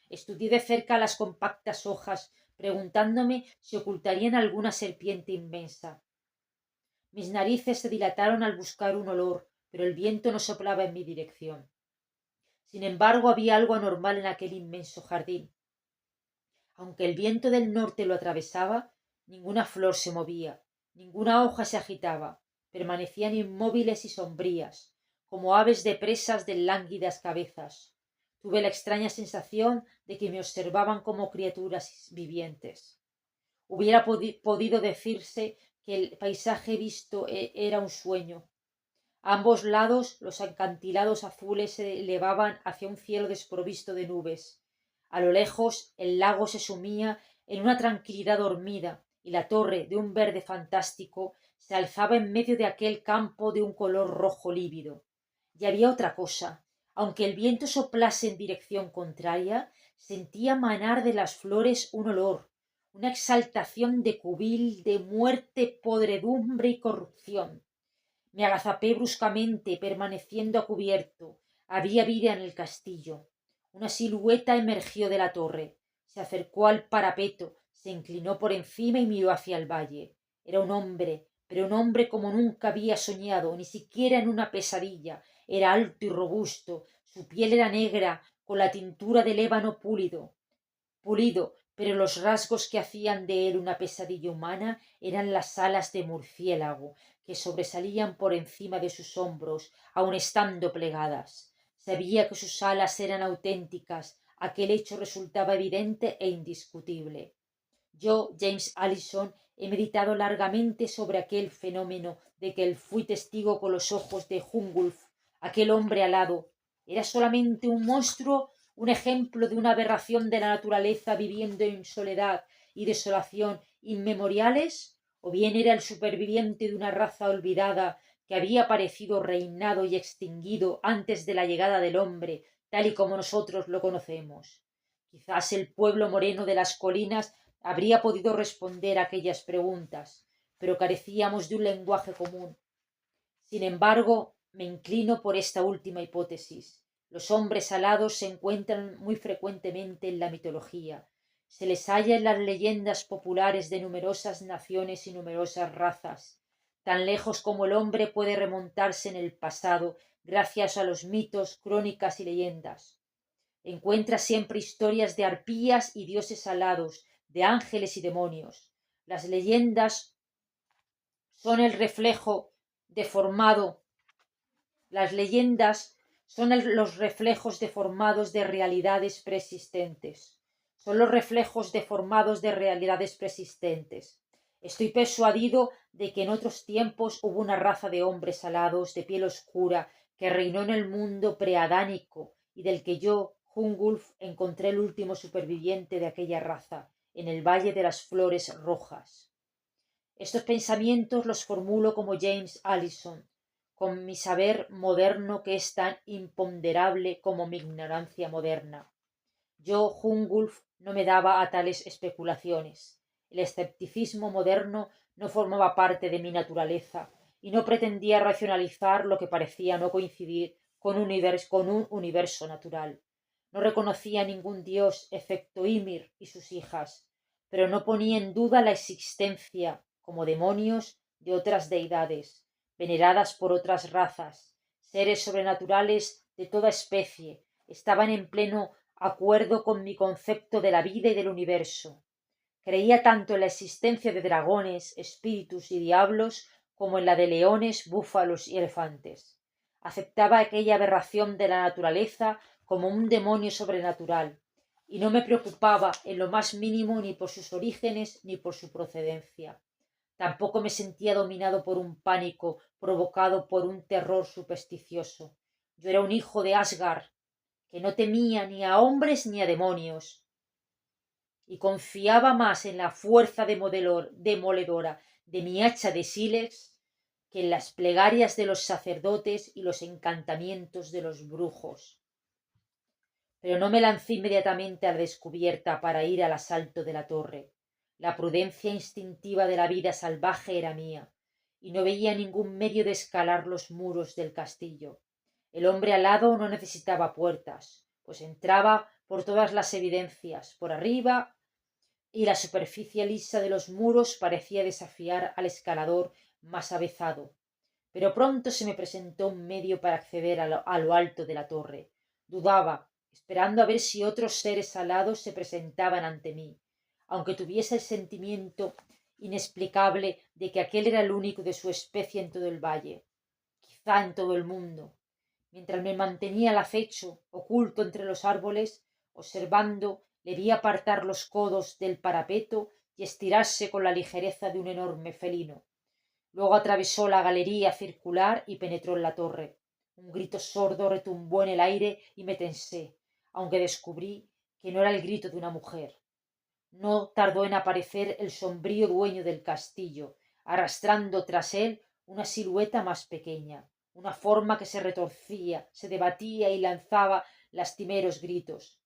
Estudié de cerca las compactas hojas, preguntándome si ocultarían alguna serpiente inmensa. Mis narices se dilataron al buscar un olor, pero el viento no soplaba en mi dirección. Sin embargo, había algo anormal en aquel inmenso jardín. Aunque el viento del norte lo atravesaba, ninguna flor se movía, ninguna hoja se agitaba, permanecían inmóviles y sombrías, como aves de presas de lánguidas cabezas. Tuve la extraña sensación de que me observaban como criaturas vivientes. Hubiera podido decirse que el paisaje visto era un sueño. A ambos lados los acantilados azules se elevaban hacia un cielo desprovisto de nubes. A lo lejos el lago se sumía en una tranquilidad dormida y la torre, de un verde fantástico, se alzaba en medio de aquel campo de un color rojo lívido. Y había otra cosa. Aunque el viento soplase en dirección contraria, sentía manar de las flores un olor, una exaltación de cubil, de muerte, podredumbre y corrupción. Me agazapé bruscamente, permaneciendo a cubierto. Había vida en el castillo. Una silueta emergió de la torre. Se acercó al parapeto, se inclinó por encima y miró hacia el valle. Era un hombre, pero un hombre como nunca había soñado, ni siquiera en una pesadilla. Era alto y robusto. Su piel era negra, con la tintura del ébano pulido, pero los rasgos que hacían de él una pesadilla humana eran las alas de murciélago que sobresalían por encima de sus hombros, aun estando plegadas. Sabía que sus alas eran auténticas, aquel hecho resultaba evidente e indiscutible. Yo, James Allison, he meditado largamente sobre aquel fenómeno de que fui testigo con los ojos de Hungulf, aquel hombre alado. ¿Era solamente un monstruo, un ejemplo de una aberración de la naturaleza viviendo en soledad y desolación inmemoriales? ¿O bien era el superviviente de una raza olvidada que había aparecido reinado y extinguido antes de la llegada del hombre, tal y como nosotros lo conocemos? Quizás el pueblo moreno de las colinas habría podido responder a aquellas preguntas, pero carecíamos de un lenguaje común. Sin embargo, me inclino por esta última hipótesis. Los hombres alados se encuentran muy frecuentemente en la mitología. Se les halla en las leyendas populares de numerosas naciones y numerosas razas. Tan lejos como el hombre puede remontarse en el pasado gracias a los mitos, crónicas y leyendas. Encuentra siempre historias de arpías y dioses alados, de ángeles y demonios. Las leyendas son el reflejo deformado. Las leyendas son los reflejos deformados de realidades preexistentes. Son los reflejos deformados de realidades preexistentes. Estoy persuadido de que en otros tiempos hubo una raza de hombres alados de piel oscura que reinó en el mundo preadánico y del que yo, Hungulf, encontré el último superviviente de aquella raza, en el Valle de las Flores Rojas. Estos pensamientos los formulo como James Allison, con mi saber moderno que es tan imponderable como mi ignorancia moderna. Yo, Hungulf, no me daba a tales especulaciones. El escepticismo moderno no formaba parte de mi naturaleza y no pretendía racionalizar lo que parecía no coincidir con un universo natural. No reconocía ningún dios excepto Ymir y sus hijas, pero no ponía en duda la existencia, como demonios, de otras deidades, veneradas por otras razas, seres sobrenaturales de toda especie, estaban en pleno acuerdo con mi concepto de la vida y del universo. Creía tanto en la existencia de dragones, espíritus y diablos como en la de leones, búfalos y elefantes. Aceptaba aquella aberración de la naturaleza como un demonio sobrenatural, y no me preocupaba en lo más mínimo ni por sus orígenes ni por su procedencia. Tampoco me sentía dominado por un pánico provocado por un terror supersticioso. Yo era un hijo de Asgard, que no temía ni a hombres ni a demonios, y confiaba más en la fuerza demoledora de mi hacha de sílex que en las plegarias de los sacerdotes y los encantamientos de los brujos. Pero no me lancé inmediatamente a la descubierta para ir al asalto de la torre. La prudencia instintiva de la vida salvaje era mía, y no veía ningún medio de escalar los muros del castillo. El hombre alado no necesitaba puertas, pues entraba por todas las evidencias, por arriba, y la superficie lisa de los muros parecía desafiar al escalador más avezado. Pero pronto se me presentó un medio para acceder a lo alto de la torre. Dudaba, esperando a ver si otros seres alados se presentaban ante mí, aunque tuviese el sentimiento inexplicable de que aquel era el único de su especie en todo el valle, quizá en todo el mundo. Mientras me mantenía al acecho, oculto entre los árboles, observando, le vi apartar los codos del parapeto y estirarse con la ligereza de un enorme felino. Luego atravesó la galería circular y penetró en la torre. Un grito sordo retumbó en el aire y me tensé, aunque descubrí que no era el grito de una mujer. No tardó en aparecer el sombrío dueño del castillo, arrastrando tras él una silueta más pequeña, una forma que se retorcía, se debatía y lanzaba lastimeros gritos.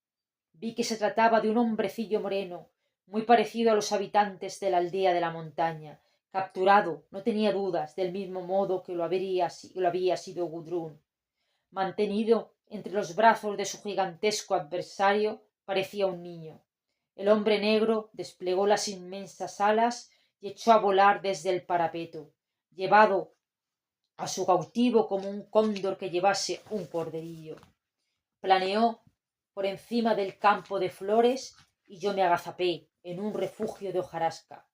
Vi que se trataba de un hombrecillo moreno, muy parecido a los habitantes de la aldea de la montaña, capturado, no tenía dudas, del mismo modo que lo había sido Gudrun. Mantenido entre los brazos de su gigantesco adversario, parecía un niño. El hombre negro desplegó las inmensas alas y echó a volar desde el parapeto, llevado a su cautivo como un cóndor que llevase un corderillo. Planeó por encima del campo de flores y yo me agazapé en un refugio de hojarasca,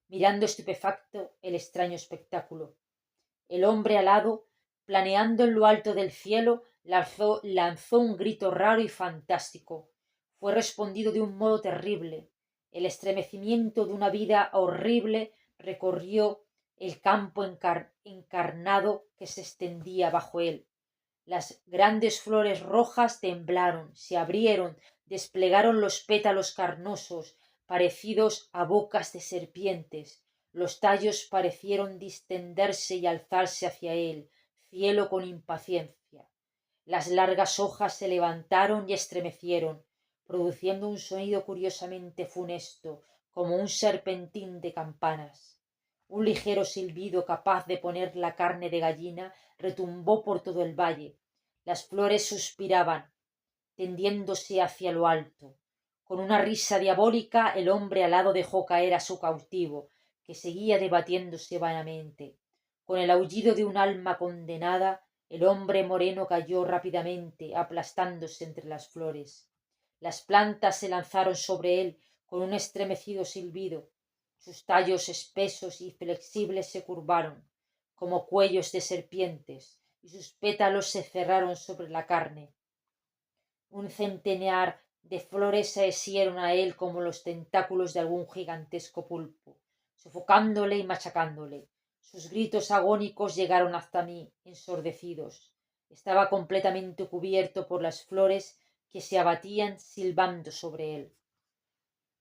mirando estupefacto el extraño espectáculo. El hombre alado, planeando en lo alto del cielo, lanzó un grito raro y fantástico. Fue respondido de un modo terrible. El estremecimiento de una vida horrible recorrió el campo encarnado que se extendía bajo él. Las grandes flores rojas temblaron, se abrieron, desplegaron los pétalos carnosos, parecidos a bocas de serpientes. Los tallos parecieron distenderse y alzarse hacia él, cielo con impaciencia. Las largas hojas se levantaron y estremecieron, produciendo un sonido curiosamente funesto, como un serpentín de campanas. Un ligero silbido capaz de poner la carne de gallina retumbó por todo el valle. Las flores suspiraban, tendiéndose hacia lo alto. Con una risa diabólica el hombre alado dejó caer a su cautivo, que seguía debatiéndose vanamente. Con el aullido de un alma condenada, el hombre moreno cayó rápidamente, aplastándose entre las flores. Las plantas se lanzaron sobre él con un estremecido silbido. Sus tallos espesos y flexibles se curvaron, como cuellos de serpientes, y sus pétalos se cerraron sobre la carne. Un centenar de flores se asieron a él como los tentáculos de algún gigantesco pulpo, sofocándole y machacándole. Sus gritos agónicos llegaron hasta mí, ensordecidos. Estaba completamente cubierto por las flores que se abatían silbando sobre él.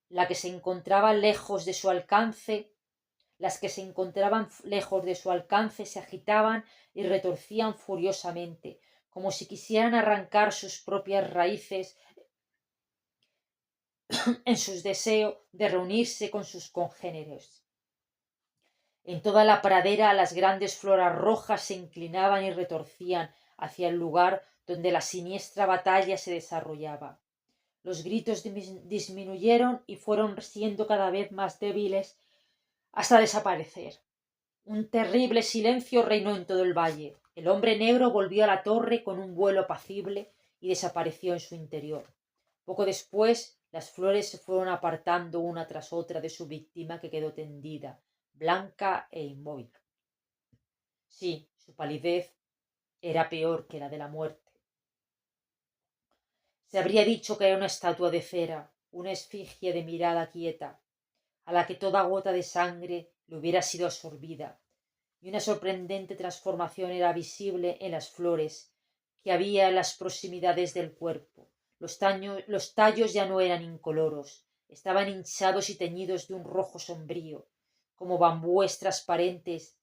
La que se encontraba lejos de su alcance Las que se encontraban lejos de su alcance se agitaban y retorcían furiosamente, como si quisieran arrancar sus propias raíces en su deseo de reunirse con sus congéneres. En toda la pradera las grandes floras rojas se inclinaban y retorcían hacia el lugar donde la siniestra batalla se desarrollaba. Los gritos disminuyeron y fueron siendo cada vez más débiles hasta desaparecer. Un terrible silencio reinó en todo el valle. El hombre negro volvió a la torre con un vuelo apacible y desapareció en su interior. Poco después, las flores se fueron apartando una tras otra de su víctima, que quedó tendida, blanca e inmóvil. Sí, su palidez era peor que la de la muerte. Se habría dicho que era una estatua de cera, una esfinge de mirada quieta, a la que toda gota de sangre le hubiera sido absorbida, y una sorprendente transformación era visible en las flores que había en las proximidades del cuerpo. Los tallos ya no eran incoloros, estaban hinchados y teñidos de un rojo sombrío, como bambúes transparentes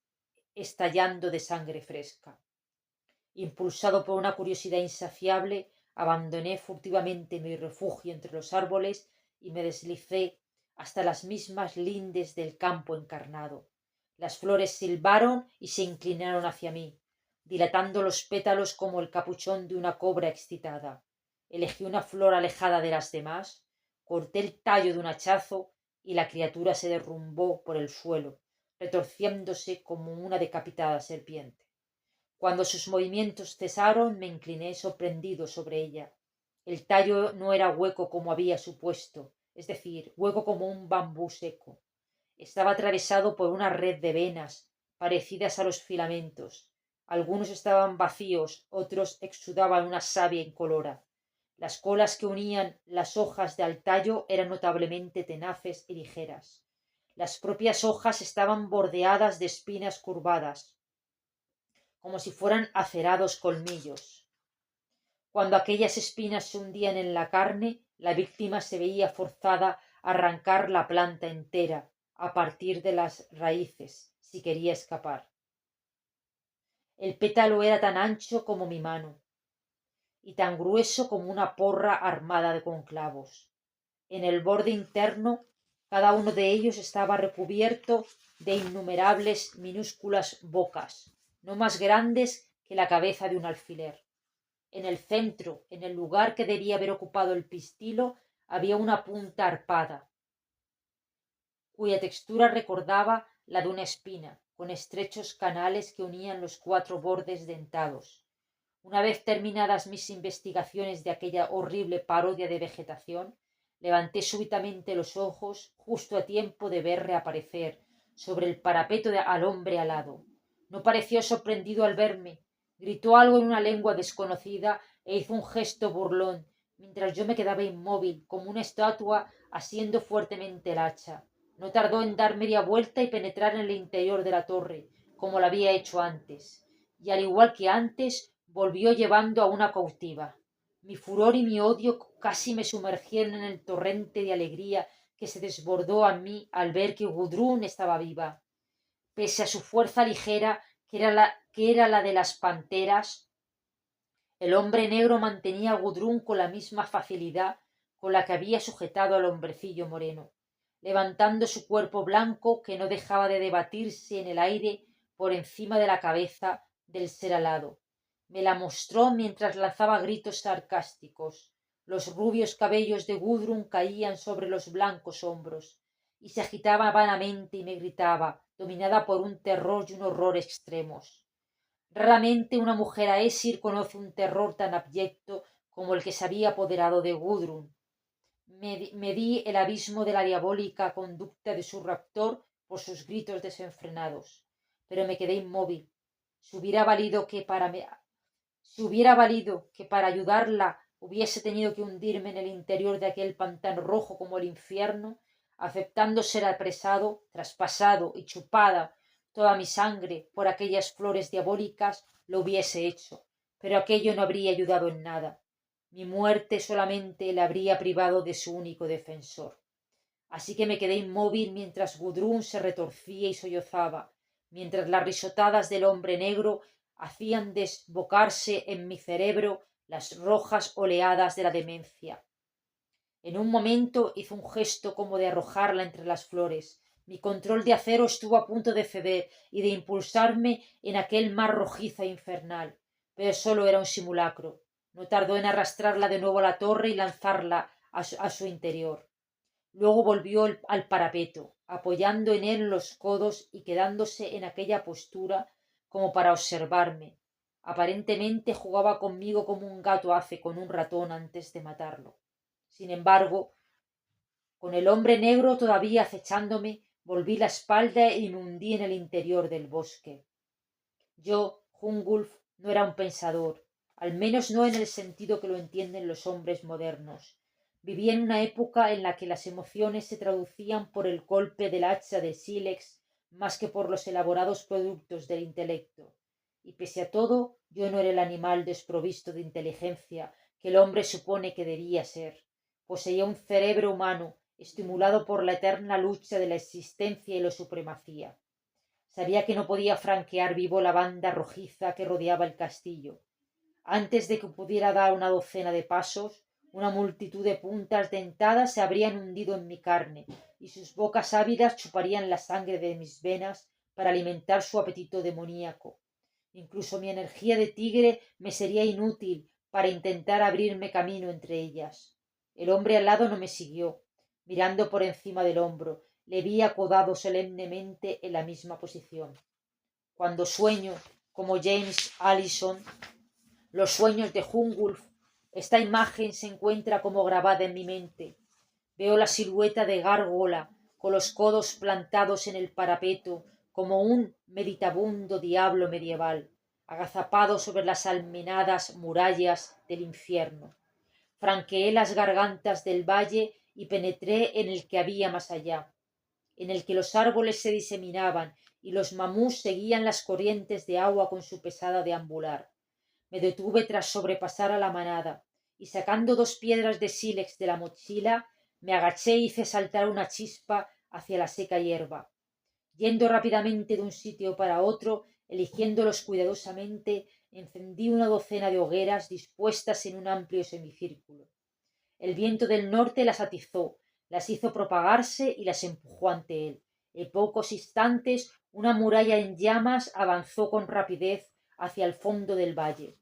estallando de sangre fresca. Impulsado por una curiosidad insaciable, abandoné furtivamente mi refugio entre los árboles y me deslicé hasta las mismas lindes del campo encarnado. Las flores silbaron y se inclinaron hacia mí, dilatando los pétalos como el capuchón de una cobra excitada. Elegí una flor alejada de las demás, corté el tallo de un hachazo y la criatura se derrumbó por el suelo, retorciéndose como una decapitada serpiente. Cuando sus movimientos cesaron, me incliné sorprendido sobre ella. El tallo no era hueco como había supuesto, es decir, hueco como un bambú seco. Estaba atravesado por una red de venas, parecidas a los filamentos. Algunos estaban vacíos, otros exudaban una savia incolora. Las colas que unían las hojas al tallo eran notablemente tenaces y ligeras. Las propias hojas estaban bordeadas de espinas curvadas, como si fueran acerados colmillos. Cuando aquellas espinas se hundían en la carne, la víctima se veía forzada a arrancar la planta entera, a partir de las raíces, si quería escapar. El pétalo era tan ancho como mi mano, y tan grueso como una porra armada con clavos. En el borde interno, cada uno de ellos estaba recubierto de innumerables minúsculas bocas, no más grandes que la cabeza de un alfiler. En el centro, en el lugar que debía haber ocupado el pistilo, había una punta arpada, cuya textura recordaba la de una espina, con estrechos canales que unían los 4 bordes dentados. Una vez terminadas mis investigaciones de aquella horrible parodia de vegetación, levanté súbitamente los ojos justo a tiempo de ver reaparecer sobre el parapeto al hombre alado. No pareció sorprendido al verme. Gritó algo en una lengua desconocida e hizo un gesto burlón, mientras yo me quedaba inmóvil, como una estatua, asiendo fuertemente el hacha. No tardó en dar media vuelta y penetrar en el interior de la torre, como lo había hecho antes. Y al igual que antes, volvió llevando a una cautiva. Mi furor y mi odio casi me sumergieron en el torrente de alegría que se desbordó a mí al ver que Gudrun estaba viva. Pese a su fuerza ligera, que era la de las panteras, el hombre negro mantenía a Gudrun con la misma facilidad con la que había sujetado al hombrecillo moreno, levantando su cuerpo blanco que no dejaba de debatirse en el aire por encima de la cabeza del ser alado. Me la mostró mientras lanzaba gritos sarcásticos. Los rubios cabellos de Gudrun caían sobre los blancos hombros, y se agitaba vanamente y me gritaba, dominada por un terror y un horror extremos. Raramente una mujer aesir conoce un terror tan abyecto como el que se había apoderado de Gudrun. Medí el abismo de la diabólica conducta de su raptor por sus gritos desenfrenados, pero me quedé inmóvil. Si hubiera valido que para ayudarla hubiese tenido que hundirme en el interior de aquel pantano rojo como el infierno, aceptando ser apresado, traspasado y chupada toda mi sangre por aquellas flores diabólicas, lo hubiese hecho, pero aquello no habría ayudado en nada. Mi muerte solamente le habría privado de su único defensor. Así que me quedé inmóvil mientras Gudrun se retorcía y sollozaba, mientras las risotadas del hombre negro hacían desbocarse en mi cerebro las rojas oleadas de la demencia. En un momento hizo un gesto como de arrojarla entre las flores. Mi control de acero estuvo a punto de ceder y de impulsarme en aquel mar rojizo e infernal, pero solo era un simulacro. No tardó en arrastrarla de nuevo a la torre y lanzarla a su interior. Luego volvió al parapeto, apoyando en él los codos y quedándose en aquella postura como para observarme. Aparentemente jugaba conmigo como un gato hace con un ratón antes de matarlo. Sin embargo, con el hombre negro todavía acechándome, volví la espalda y me hundí en el interior del bosque. Yo, Hungulf, no era un pensador, al menos no en el sentido que lo entienden los hombres modernos. Vivía en una época en la que las emociones se traducían por el golpe del hacha de sílex más que por los elaborados productos del intelecto. Y pese a todo, yo no era el animal desprovisto de inteligencia que el hombre supone que debía ser. Poseía un cerebro humano, estimulado por la eterna lucha de la existencia y la supremacía. Sabía que no podía franquear vivo la banda rojiza que rodeaba el castillo. Antes de que pudiera dar una docena de pasos, una multitud de puntas dentadas se habrían hundido en mi carne, y sus bocas ávidas chuparían la sangre de mis venas para alimentar su apetito demoníaco. Incluso mi energía de tigre me sería inútil para intentar abrirme camino entre ellas. El hombre al lado no me siguió. Mirando por encima del hombro, le vi acodado solemnemente en la misma posición. Cuando sueño, como James Allison, los sueños de Hungulf, esta imagen se encuentra como grabada en mi mente. Veo la silueta de Gárgola con los codos plantados en el parapeto como un meditabundo diablo medieval. agazapado sobre las almenadas murallas del infierno. Franqueé las gargantas del valle y penetré en el que había más allá, en el que los árboles se diseminaban y los mamús seguían las corrientes de agua con su pesada deambular. Me detuve tras sobrepasar a la manada, y sacando 2 piedras de sílex de la mochila, me agaché e hice saltar una chispa hacia la seca hierba. Yendo rápidamente de un sitio para otro, eligiéndolos cuidadosamente, encendí una docena de hogueras dispuestas en un amplio semicírculo. El viento del norte las atizó, las hizo propagarse y las empujó ante él. En pocos instantes una muralla en llamas avanzó con rapidez hacia el fondo del valle.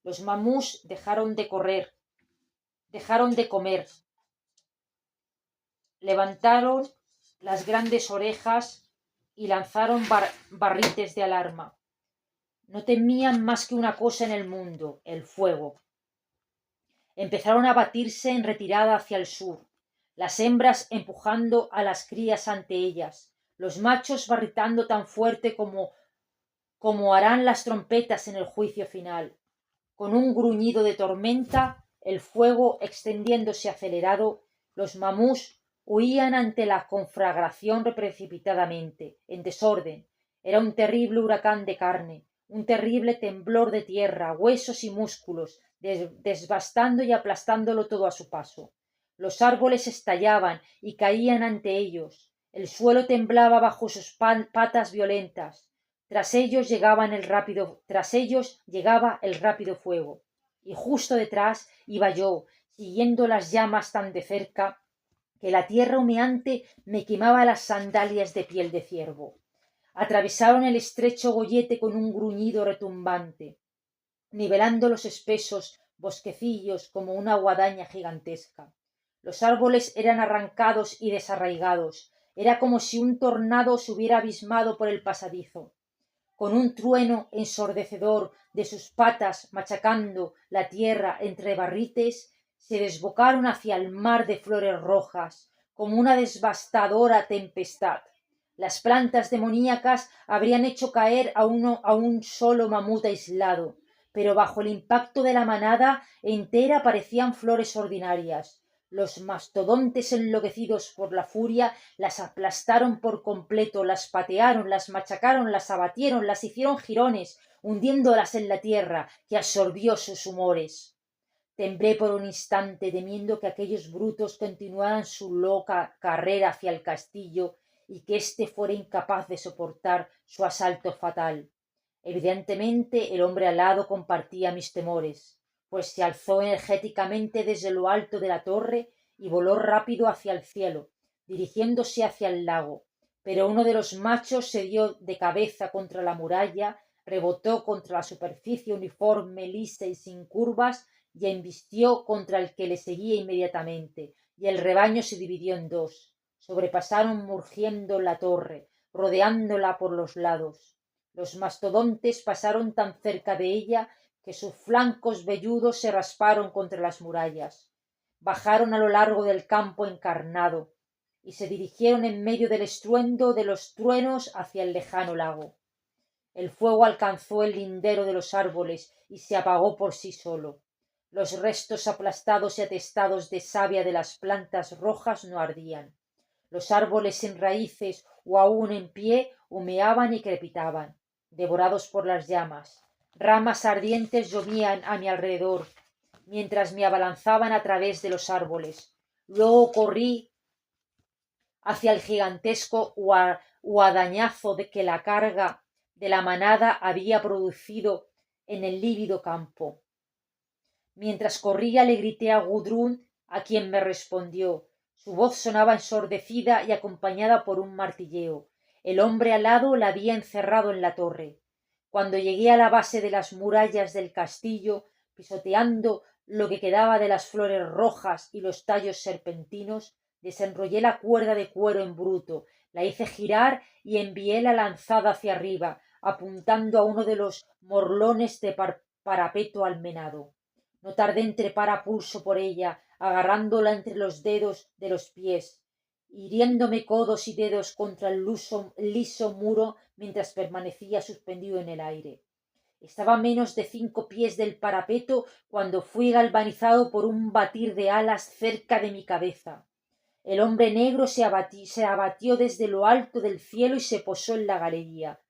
Los mamús dejaron de comer, levantaron las grandes orejas y lanzaron barrites de alarma. No temían más que una cosa en el mundo, el fuego. Empezaron a batirse en retirada hacia el sur, las hembras empujando a las crías ante ellas, los machos barritando tan fuerte como harán las trompetas en el juicio final. Con un gruñido de tormenta, el fuego extendiéndose acelerado, los mamús huían ante la conflagración precipitadamente, en desorden. Era un terrible huracán de carne, un terrible temblor de tierra, huesos y músculos, desbastando y aplastándolo todo a su paso. Los árboles estallaban y caían ante ellos. El suelo temblaba bajo sus patas violentas. Tras ellos llegaba el rápido fuego, y justo detrás iba yo, siguiendo las llamas tan de cerca que la tierra humeante me quemaba las sandalias de piel de ciervo. Atravesaron el estrecho gollete con un gruñido retumbante, nivelando los espesos bosquecillos como una guadaña gigantesca. Los árboles eran arrancados y desarraigados. Era como si un tornado se hubiera abismado por el pasadizo. Con un trueno ensordecedor de sus patas machacando la tierra entre barrites, se desbocaron hacia el mar de flores rojas, como una devastadora tempestad. Las plantas demoníacas habrían hecho caer a un solo mamut aislado, pero bajo el impacto de la manada entera parecían flores ordinarias. Los mastodontes enloquecidos por la furia las aplastaron por completo, las patearon, las machacaron, las abatieron, las hicieron jirones, hundiéndolas en la tierra que absorbió sus humores. Temblé por un instante, temiendo que aquellos brutos continuaran su loca carrera hacia el castillo y que éste fuera incapaz de soportar su asalto fatal. Evidentemente el hombre alado compartía mis temores, pues se alzó energéticamente desde lo alto de la torre y voló rápido hacia el cielo, dirigiéndose hacia el lago. Pero uno de los machos se dio de cabeza contra la muralla, rebotó contra la superficie uniforme, lisa y sin curvas, y embistió contra el que le seguía inmediatamente, y el rebaño se dividió en dos. Sobrepasaron murgiendo la torre, rodeándola por los lados. Los mastodontes pasaron tan cerca de ella que sus flancos velludos se rasparon contra las murallas. Bajaron a lo largo del campo encarnado y se dirigieron en medio del estruendo de los truenos hacia el lejano lago. El fuego alcanzó el lindero de los árboles y se apagó por sí solo. Los restos aplastados y atestados de savia de las plantas rojas no ardían. Los árboles sin raíces o aún en pie humeaban y crepitaban, devorados por las llamas. Ramas ardientes llovían a mi alrededor, mientras me abalanzaban a través de los árboles. Luego corrí hacia el gigantesco guadañazo de que la carga de la manada había producido en el lívido campo. Mientras corría le grité a Gudrun, a quien me respondió. Su voz sonaba ensordecida y acompañada por un martilleo. El hombre alado la había encerrado en la torre. Cuando llegué a la base de las murallas del castillo, pisoteando lo que quedaba de las flores rojas y los tallos serpentinos, desenrollé la cuerda de cuero en bruto, la hice girar y envié la lanzada hacia arriba, apuntando a uno de los morlones de parapeto almenado. No tardé en trepar a pulso por ella, agarrándola entre los dedos de los pies, hiriéndome codos y dedos contra el liso muro mientras permanecía suspendido en el aire. Estaba a menos de 5 pies del parapeto cuando fui galvanizado por un batir de alas cerca de mi cabeza. El hombre negro se abatió desde lo alto del cielo y se posó en la galería.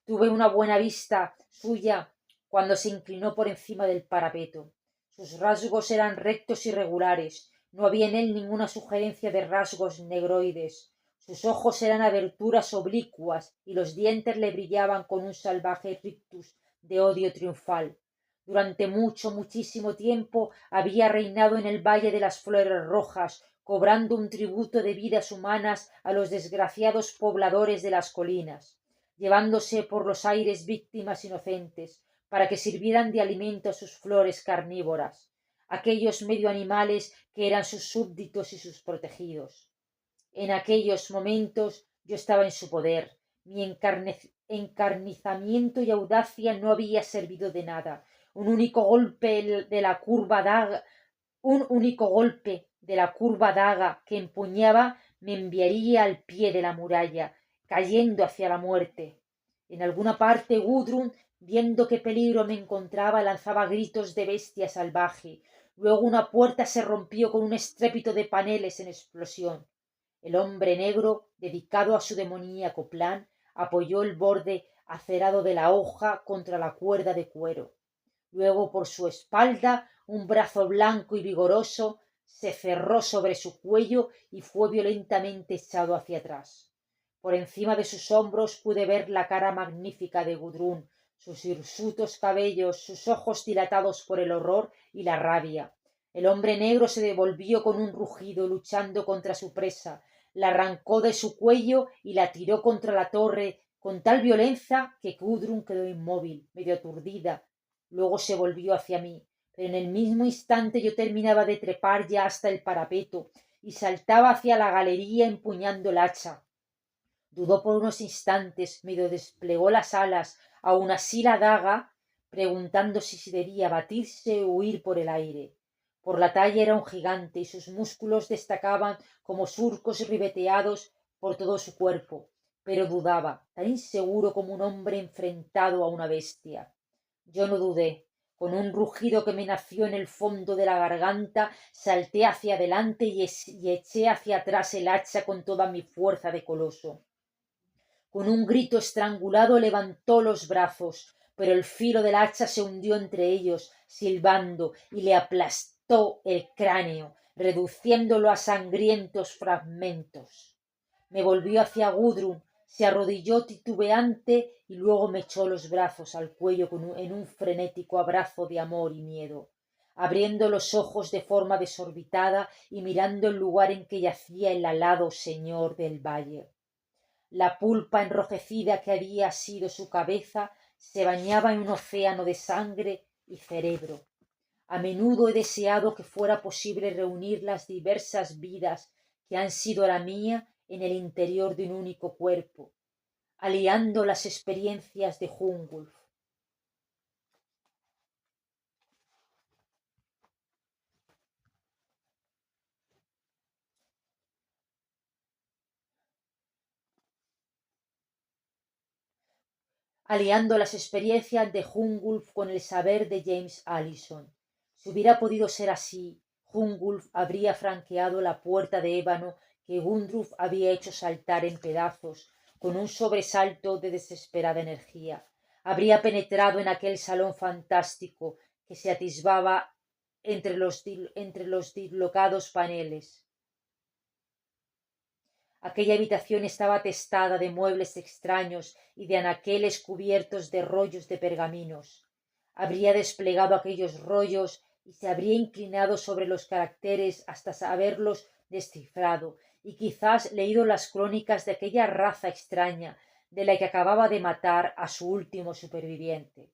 Tuve una buena vista suya cuando se inclinó por encima del parapeto. Sus rasgos eran rectos y regulares. No había en él ninguna sugerencia de rasgos negroides. Sus ojos eran aberturas oblicuas y los dientes le brillaban con un salvaje rictus de odio triunfal. Durante muchísimo tiempo había reinado en el valle de las flores rojas, cobrando un tributo de vidas humanas a los desgraciados pobladores de las colinas, llevándose por los aires víctimas inocentes, para que sirvieran de alimento a sus flores carnívoras, aquellos medio animales que eran sus súbditos y sus protegidos. En aquellos momentos yo estaba en su poder. Mi encarnizamiento y audacia no había servido de nada. Un único golpe de la curva daga que empuñaba me enviaría al pie de la muralla, cayendo hacia la muerte. En alguna parte Gudrun, viendo qué peligro me encontraba, lanzaba gritos de bestia salvaje. Luego una puerta se rompió con un estrépito de paneles en explosión. El hombre negro, dedicado a su demoníaco plan, apoyó el borde acerado de la hoja contra la cuerda de cuero. Luego por su espalda un brazo blanco y vigoroso se cerró sobre su cuello y fue violentamente echado hacia atrás. Por encima de sus hombros pude ver la cara magnífica de Gudrun, sus hirsutos cabellos, sus ojos dilatados por el horror y la rabia. El hombre negro se devolvió con un rugido, luchando contra su presa, la arrancó de su cuello y la tiró contra la torre con tal violencia que Gudrun quedó inmóvil, medio aturdida. Luego se volvió hacia mí, pero en el mismo instante yo terminaba de trepar ya hasta el parapeto y saltaba hacia la galería empuñando el hacha. Dudó por unos instantes, medio desplegó las alas, aun así la daga, preguntándose si debía batirse o huir por el aire. Por la talla era un gigante y sus músculos destacaban como surcos ribeteados por todo su cuerpo, pero dudaba, tan inseguro como un hombre enfrentado a una bestia. Yo no dudé. Con un rugido que me nació en el fondo de la garganta, salté hacia adelante y eché hacia atrás el hacha con toda mi fuerza de coloso. Con un grito estrangulado levantó los brazos, pero el filo del hacha se hundió entre ellos, silbando, y le aplastó el cráneo, reduciéndolo a sangrientos fragmentos. Me volvió hacia Gudrun, se arrodilló titubeante y luego me echó los brazos al cuello en un frenético abrazo de amor y miedo, abriendo los ojos de forma desorbitada y mirando el lugar en que yacía el alado señor del valle. La pulpa enrojecida que había sido su cabeza se bañaba en un océano de sangre y cerebro. A menudo he deseado que fuera posible reunir las diversas vidas que han sido la mía en el interior de un único cuerpo, aliando las experiencias de Hungulf. Aliando las experiencias de Hungulf con el saber de James Allison. Si hubiera podido ser así, Hungulf habría franqueado la puerta de ébano que Gundruf había hecho saltar en pedazos con un sobresalto de desesperada energía. Habría penetrado en aquel salón fantástico que se atisbaba entre los dislocados paneles. Aquella habitación estaba atestada de muebles extraños y de anaqueles cubiertos de rollos de pergaminos. Habría desplegado aquellos rollos y se habría inclinado sobre los caracteres hasta haberlos descifrado y quizás leído las crónicas de aquella raza extraña de la que acababa de matar a su último superviviente.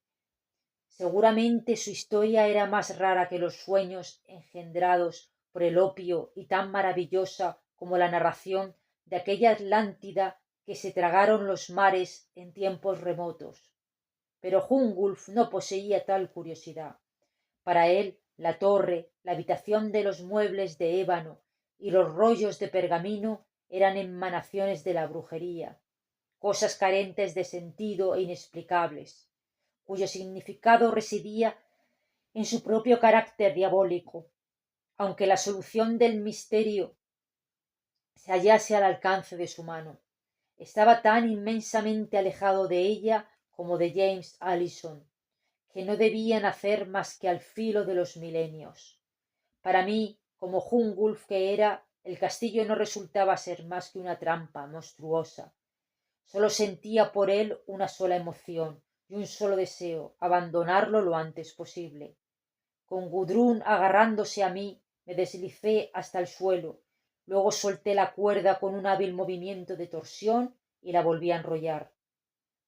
Seguramente su historia era más rara que los sueños engendrados por el opio y tan maravillosa como la narración de aquella Atlántida que se tragaron los mares en tiempos remotos. Pero Hungulf no poseía tal curiosidad. Para él, la torre, la habitación de los muebles de ébano y los rollos de pergamino eran emanaciones de la brujería, cosas carentes de sentido e inexplicables. cuyo significado residía en su propio carácter diabólico, aunque la solución del misterio se hallase al alcance de su mano. Estaba tan inmensamente alejado de ella como de James Allison, que no debían hacer más que al filo de los milenios. Para mí, como Hungulf que era, el castillo no resultaba ser más que una trampa monstruosa. Sólo sentía por él una sola emoción y un solo deseo, abandonarlo lo antes posible. Con Gudrun agarrándose a mí, me deslicé hasta el suelo, luego solté la cuerda con un hábil movimiento de torsión y la volví a enrollar.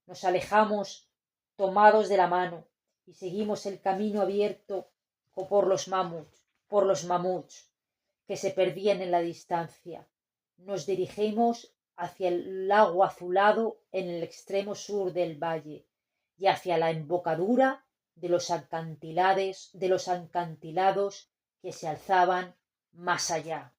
Nos alejamos tomados de la mano y seguimos el camino abierto por los mamuts que se perdían en la distancia. Nos dirigimos hacia el lago azulado en el extremo sur del valle y hacia la embocadura de los acantilados que se alzaban más allá.